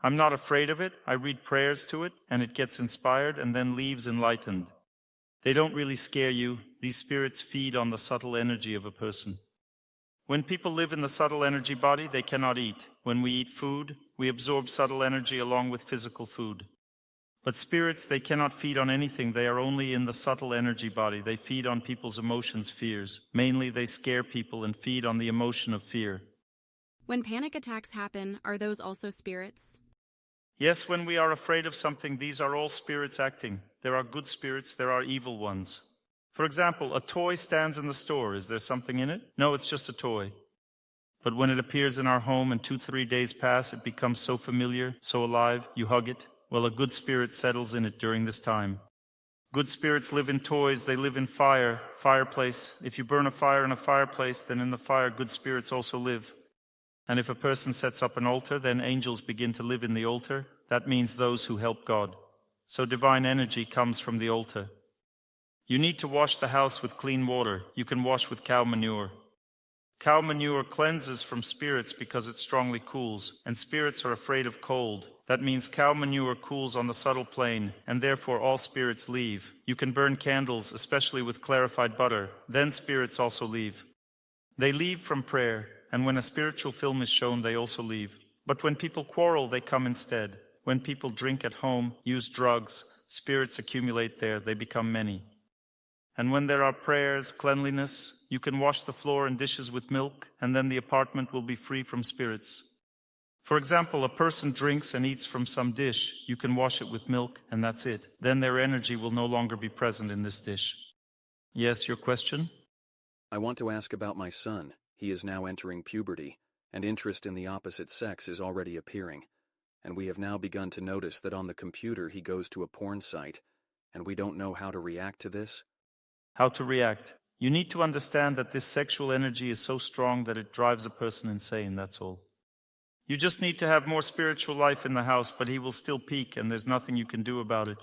I'm not afraid of it. I read prayers to it, and it gets inspired and then leaves enlightened. They don't really scare you. These spirits feed on the subtle energy of a person. When people live in the subtle energy body, they cannot eat. When we eat food, we absorb subtle energy along with physical food. But spirits, they cannot feed on anything. They are only in the subtle energy body. They feed on people's emotions, fears. Mainly, they scare people and feed on the emotion of fear. When panic attacks happen, are those also spirits? Yes, when we are afraid of something, these are all spirits acting. There are good spirits, there are evil ones. For example, a toy stands in the store. Is there something in it? No, it's just a toy. But when it appears in our home and 2-3 days pass, it becomes so familiar, so alive, you hug it. Well, a good spirit settles in it during this time. Good spirits live in toys, they live in fire, fireplace. If you burn a fire in a fireplace, then in the fire good spirits also live. And if a person sets up an altar, then angels begin to live in the altar. That means those who help God. So divine energy comes from the altar. You need to wash the house with clean water. You can wash with cow manure. Cow manure cleanses from spirits because it strongly cools, and spirits are afraid of cold. That means cow manure cools on the subtle plane, and therefore all spirits leave. You can burn candles, especially with clarified butter. Then spirits also leave. They leave from prayer, and when a spiritual film is shown, they also leave. But when people quarrel, they come instead. When people drink at home, use drugs, spirits accumulate there, they become many. And when there are prayers, cleanliness, you can wash the floor and dishes with milk, and then the apartment will be free from spirits. For example, a person drinks and eats from some dish. You can wash it with milk, and that's it. Then their energy will no longer be present in this dish. Yes, your question? I want to ask about my son. He is now entering puberty, and interest in the opposite sex is already appearing. And we have now begun to notice that on the computer he goes to a porn site, and we don't know how to react to this. How to react? You need to understand that this sexual energy is so strong that it drives a person insane, that's all. You just need to have more spiritual life in the house, but he will still peak, and there's nothing you can do about it.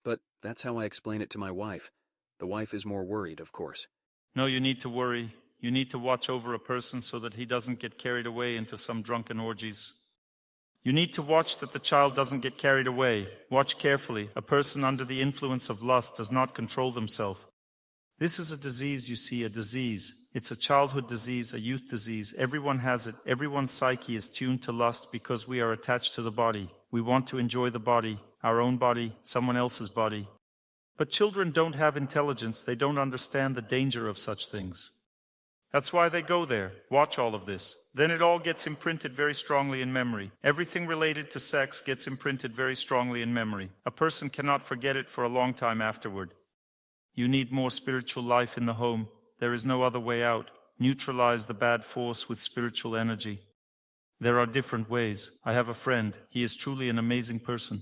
But that's how I explain it to my wife. The wife is more worried, of course. No, you need to worry. You need to watch over a person so that he doesn't get carried away into some drunken orgies. You need to watch that the child doesn't get carried away. Watch carefully. A person under the influence of lust does not control themselves. This is a disease, you see, a disease. It's a childhood disease, a youth disease. Everyone has it. Everyone's psyche is tuned to lust because we are attached to the body. We want to enjoy the body, our own body, someone else's body. But children don't have intelligence. They don't understand the danger of such things. That's why they go there. Watch all of this. Then it all gets imprinted very strongly in memory. Everything related to sex gets imprinted very strongly in memory. A person cannot forget it for a long time afterward. You need more spiritual life in the home. There is no other way out. Neutralize the bad force with spiritual energy. There are different ways. I have a friend. He is truly an amazing person.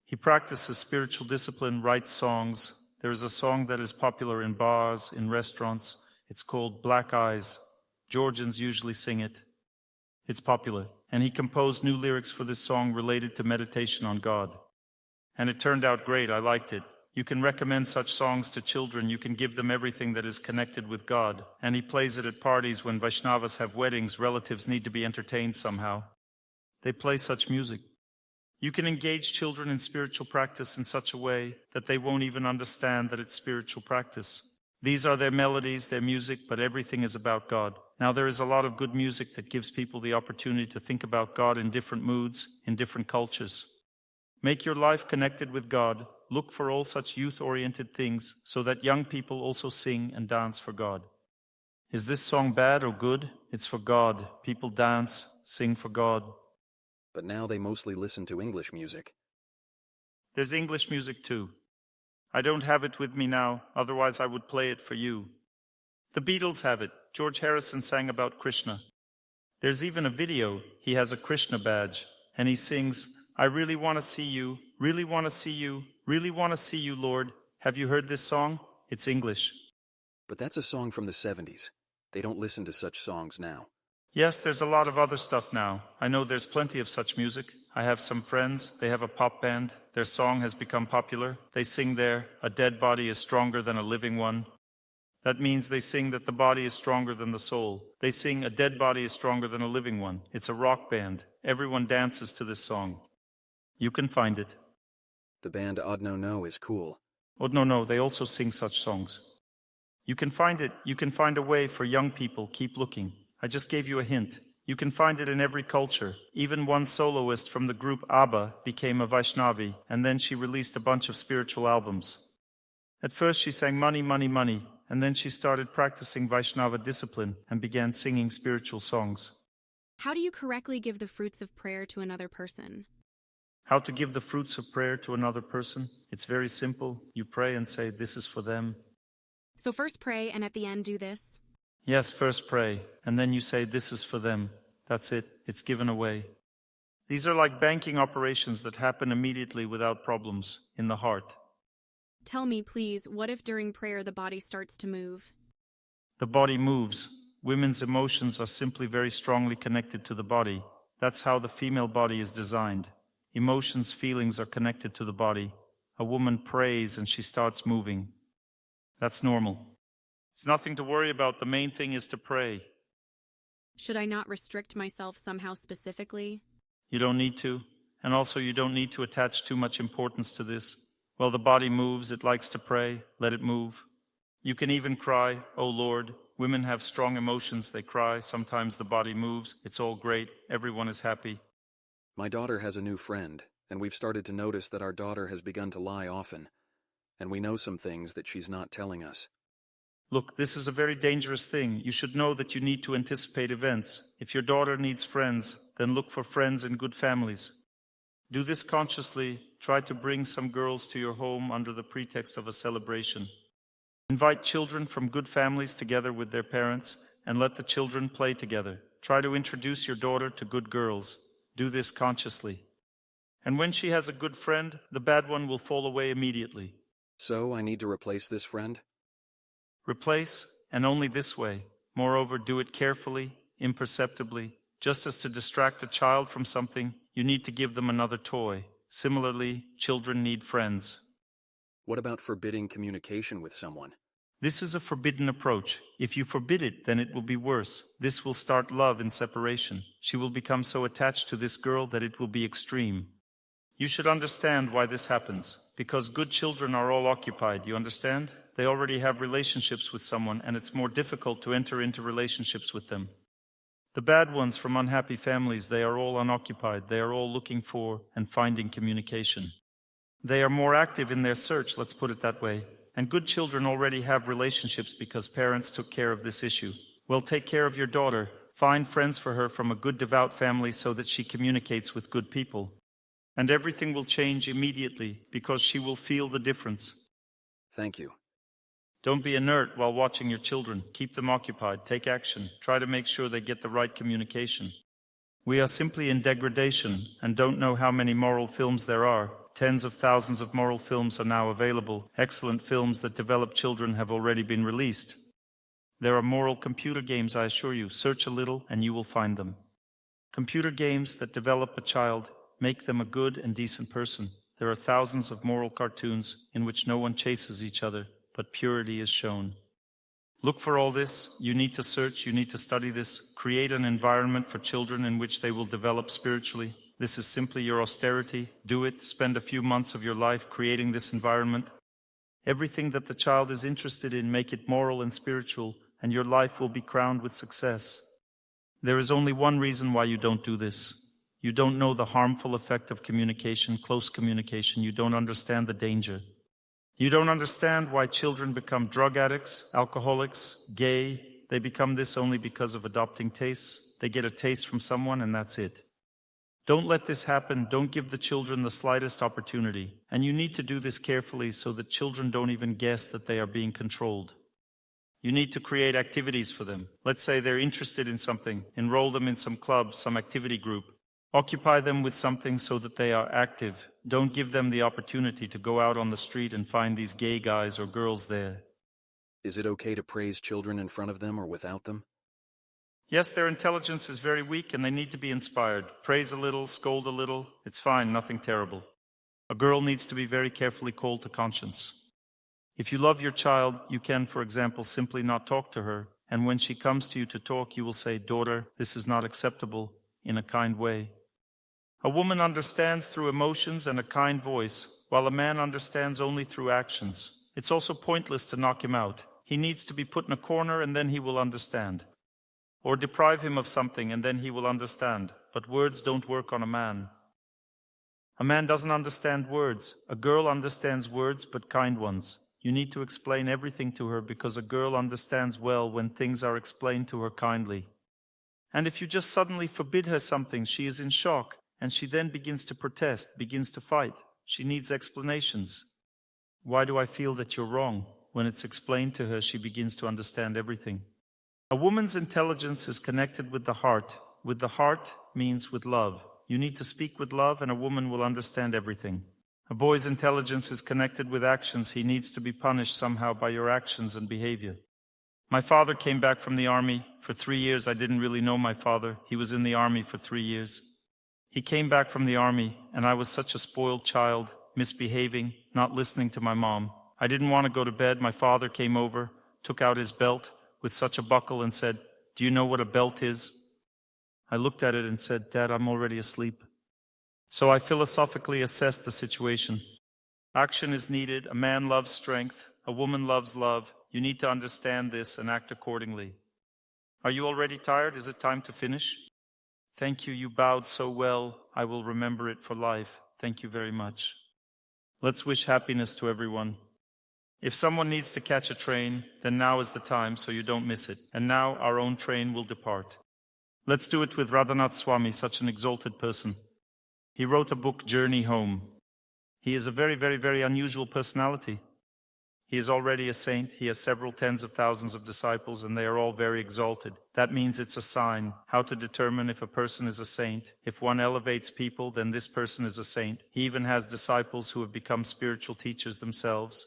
He practices spiritual discipline, writes songs. There is a song that is popular in bars, in restaurants. It's called Black Eyes. Georgians usually sing it. It's popular. And he composed new lyrics for this song related to meditation on God. And it turned out great. I liked it. You can recommend such songs to children. You can give them everything that is connected with God. And he plays it at parties when Vaishnavas have weddings. Relatives need to be entertained somehow. They play such music. You can engage children in spiritual practice in such a way that they won't even understand that it's spiritual practice. These are their melodies, their music, but everything is about God. Now there is a lot of good music that gives people the opportunity to think about God in different moods, in different cultures. Make your life connected with God. Look for all such youth-oriented things so that young people also sing and dance for God. Is this song bad or good? It's for God. People dance, sing for God. But now they mostly listen to English music. There's English music too. I don't have it with me now, otherwise I would play it for you. The Beatles have it. George Harrison sang about Krishna. There's even a video. He has a Krishna badge, and he sings, I really want to see you, really want to see you, really want to see you, Lord. Have you heard this song? It's English. But that's a song from the 70s. They don't listen to such songs now. Yes, there's a lot of other stuff now. I know there's plenty of such music. I have some friends. They have a pop band. Their song has become popular. They sing there, a dead body is stronger than a living one. That means they sing that the body is stronger than the soul. They sing a dead body is stronger than a living one. It's a rock band. Everyone dances to this song. You can find it. The band Odd No No is cool. Oh, no, they also sing such songs. You can find it. You can find a way for young people. Keep looking. I just gave you a hint. You can find it in every culture. Even one soloist from the group ABBA became a Vaishnavi, and then she released a bunch of spiritual albums. At first she sang Money, Money, Money, and then she started practicing Vaishnava discipline and began singing spiritual songs. How do you correctly give the fruits of prayer to another person? How to give the fruits of prayer to another person? It's very simple. You pray and say, this is for them. So first pray and at the end do this? Yes, first pray, and then you say, this is for them. That's it. It's given away. These are like banking operations that happen immediately without problems in the heart. Tell me, please, what if during prayer the body starts to move? The body moves. Women's emotions are simply very strongly connected to the body. That's how the female body is designed. Emotions, feelings are connected to the body. A woman prays and she starts moving. That's normal. It's nothing to worry about. The main thing is to pray. Should I not restrict myself somehow specifically? You don't need to. And also you don't need to attach too much importance to this. Well, the body moves, it likes to pray, let it move. You can even cry, oh Lord. Women have strong emotions, they cry. Sometimes the body moves, it's all great, everyone is happy. My daughter has a new friend, and we've started to notice that our daughter has begun to lie often, and we know some things that she's not telling us. Look, this is a very dangerous thing. You should know that you need to anticipate events. If your daughter needs friends, then look for friends in good families. Do this consciously. Try to bring some girls to your home under the pretext of a celebration. Invite children from good families together with their parents and let the children play together. Try to introduce your daughter to good girls. Do this consciously. And when she has a good friend, the bad one will fall away immediately. So I need to replace this friend? Replace, and only this way. Moreover, do it carefully, imperceptibly. Just as to distract a child from something, you need to give them another toy. Similarly, children need friends. What about forbidding communication with someone? This is a forbidden approach. If you forbid it, then it will be worse. This will start love in separation. She will become so attached to this girl that it will be extreme. You should understand why this happens. Because good children are all occupied, you understand? They already have relationships with someone, and it's more difficult to enter into relationships with them. The bad ones from unhappy families, they are all unoccupied. They are all looking for and finding communication. They are more active in their search, let's put it that way. And good children already have relationships because parents took care of this issue. Well, take care of your daughter. Find friends for her from a good devout family so that she communicates with good people. And everything will change immediately because she will feel the difference. Thank you. Don't be inert while watching your children. Keep them occupied. Take action. Try to make sure they get the right communication. We are simply in degradation and don't know how many moral films there are. Tens of thousands of moral films are now available. Excellent films that develop children have already been released. There are moral computer games, I assure you. Search a little and you will find them. Computer games that develop a child, make them a good and decent person. There are thousands of moral cartoons in which no one chases each other, but purity is shown. Look for all this. You need to search, you need to study this. Create an environment for children in which they will develop spiritually. This is simply your austerity. Do it. Spend a few months of your life creating this environment. Everything that the child is interested in, make it moral and spiritual, and your life will be crowned with success. There is only one reason why you don't do this. You don't know the harmful effect of communication, close communication. You don't understand the danger. You don't understand why children become drug addicts, alcoholics, gay. They become this only because of adopting tastes. They get a taste from someone and that's it. Don't let this happen. Don't give the children the slightest opportunity. And you need to do this carefully so that children don't even guess that they are being controlled. You need to create activities for them. Let's say they're interested in something. Enroll them in some club, some activity group. Occupy them with something so that they are active. Don't give them the opportunity to go out on the street and find these gay guys or girls there. Is it okay to praise children in front of them or without them? Yes, their intelligence is very weak and they need to be inspired. Praise a little, scold a little. It's fine, nothing terrible. A girl needs to be very carefully called to conscience. If you love your child, you can, for example, simply not talk to her, and when she comes to you to talk, you will say, "Daughter, this is not acceptable," in a kind way. A woman understands through emotions and a kind voice, while a man understands only through actions. It's also pointless to knock him out. He needs to be put in a corner and then he will understand. Or deprive him of something and then he will understand. But words don't work on a man. A man doesn't understand words. A girl understands words, but kind ones. You need to explain everything to her because a girl understands well when things are explained to her kindly. And if you just suddenly forbid her something, she is in shock, and she then begins to protest, begins to fight. She needs explanations. Why do I feel that you're wrong? When it's explained to her, she begins to understand everything. A woman's intelligence is connected with the heart. With the heart means with love. You need to speak with love, and a woman will understand everything. A boy's intelligence is connected with actions. He needs to be punished somehow by your actions and behavior. My father came back from the army. For 3 years, I didn't really know my father. He was in the army for 3 years. He came back from the army, and I was such a spoiled child, misbehaving, not listening to my mom. I didn't want to go to bed. My father came over, took out his belt with such a buckle and said, "Do you know what a belt is?" I looked at it and said, "Dad, I'm already asleep." So I philosophically assessed the situation. Action is needed. A man loves strength. A woman loves love. You need to understand this and act accordingly. Are you already tired? Is it time to finish? Thank you. You bowed so well. I will remember it for life. Thank you very much. Let's wish happiness to everyone. If someone needs to catch a train, then now is the time so you don't miss it. And now our own train will depart. Let's do it with Radhanath Swami, such an exalted person. He wrote a book, Journey Home. He is a very, very, very unusual personality. He is already a saint. He has several tens of thousands of disciples, and they are all very exalted. That means it's a sign. How to determine if a person is a saint? If one elevates people, then this person is a saint. He even has disciples who have become spiritual teachers themselves.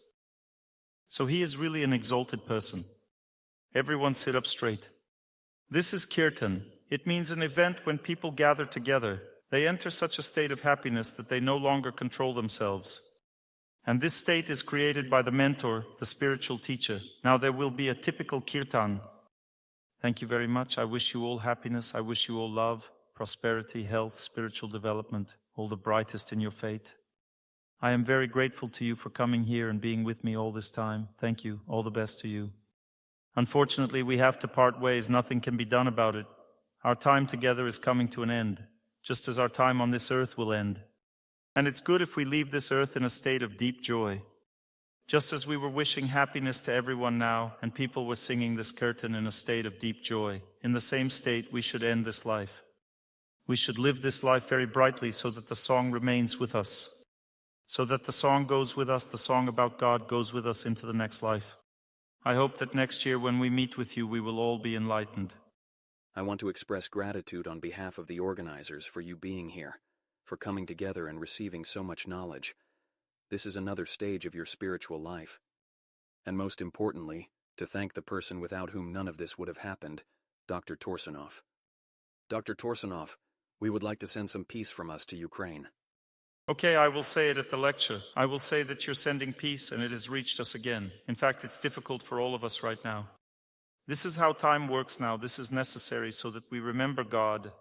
So he is really an exalted person. Everyone sit up straight. This is Kirtan. It means an event when people gather together. They enter such a state of happiness that they no longer control themselves. And this state is created by the mentor, the spiritual teacher. Now there will be a typical Kirtan. Thank you very much. I wish you all happiness. I wish you all love, prosperity, health, spiritual development, all the brightest in your fate. I am very grateful to you for coming here and being with me all this time. Thank you. All the best to you. Unfortunately, we have to part ways. Nothing can be done about it. Our time together is coming to an end, just as our time on this earth will end. And it's good if we leave this earth in a state of deep joy. Just as we were wishing happiness to everyone now, and people were singing this Kirtan in a state of deep joy, in the same state we should end this life. We should live this life very brightly so that the song remains with us. So that the song goes with us, the song about God goes with us into the next life. I hope that next year when we meet with you, we will all be enlightened. I want to express gratitude on behalf of the organizers for you being here, for coming together and receiving so much knowledge. This is another stage of your spiritual life. And most importantly, to thank the person without whom none of this would have happened, Dr. Torsunov. Dr. Torsunov, we would like to send some peace from us to Ukraine. Okay, I will say it at the lecture. I will say that you're sending peace and it has reached us again. In fact, it's difficult for all of us right now. This is how time works now. This is necessary so that we remember God.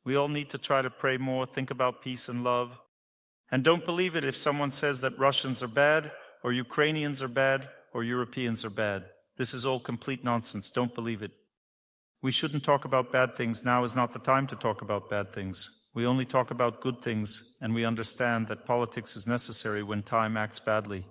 We all need to try to pray more, think about peace and love. And don't believe it if someone says that Russians are bad, or Ukrainians are bad, or Europeans are bad. This is all complete nonsense. Don't believe it. We shouldn't talk about bad things. Now is not the time to talk about bad things. We only talk about good things, and we understand that politics is necessary when time acts badly.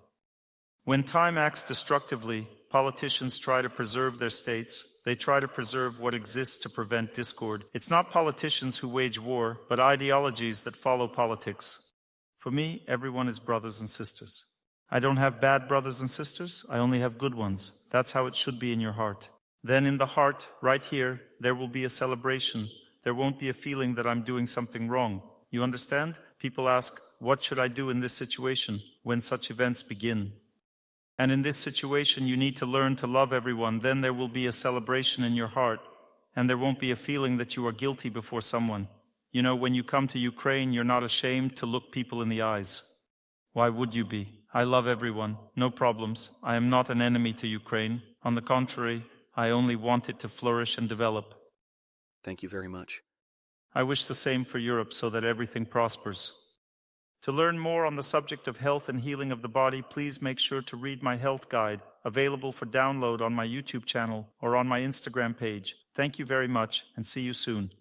When time acts destructively, politicians try to preserve their states. They try to preserve what exists to prevent discord. It's not politicians who wage war, but ideologies that follow politics. For me, everyone is brothers and sisters. I don't have bad brothers and sisters. I only have good ones. That's how it should be in your heart. Then in the heart, right here, there will be a celebration. There won't be a feeling that I'm doing something wrong. You understand? People ask, what should I do in this situation when such events begin? And in this situation, you need to learn to love everyone. Then there will be a celebration in your heart, and there won't be a feeling that you are guilty before someone. You know, when you come to Ukraine, you're not ashamed to look people in the eyes. Why would you be? I love everyone. No problems. I am not an enemy to Ukraine. On the contrary, I only want it to flourish and develop. Thank you very much. I wish the same for Europe so that everything prospers. To learn more on the subject of health and healing of the body, please make sure to read my health guide, available for download on my YouTube channel or on my Instagram page. Thank you very much, and see you soon.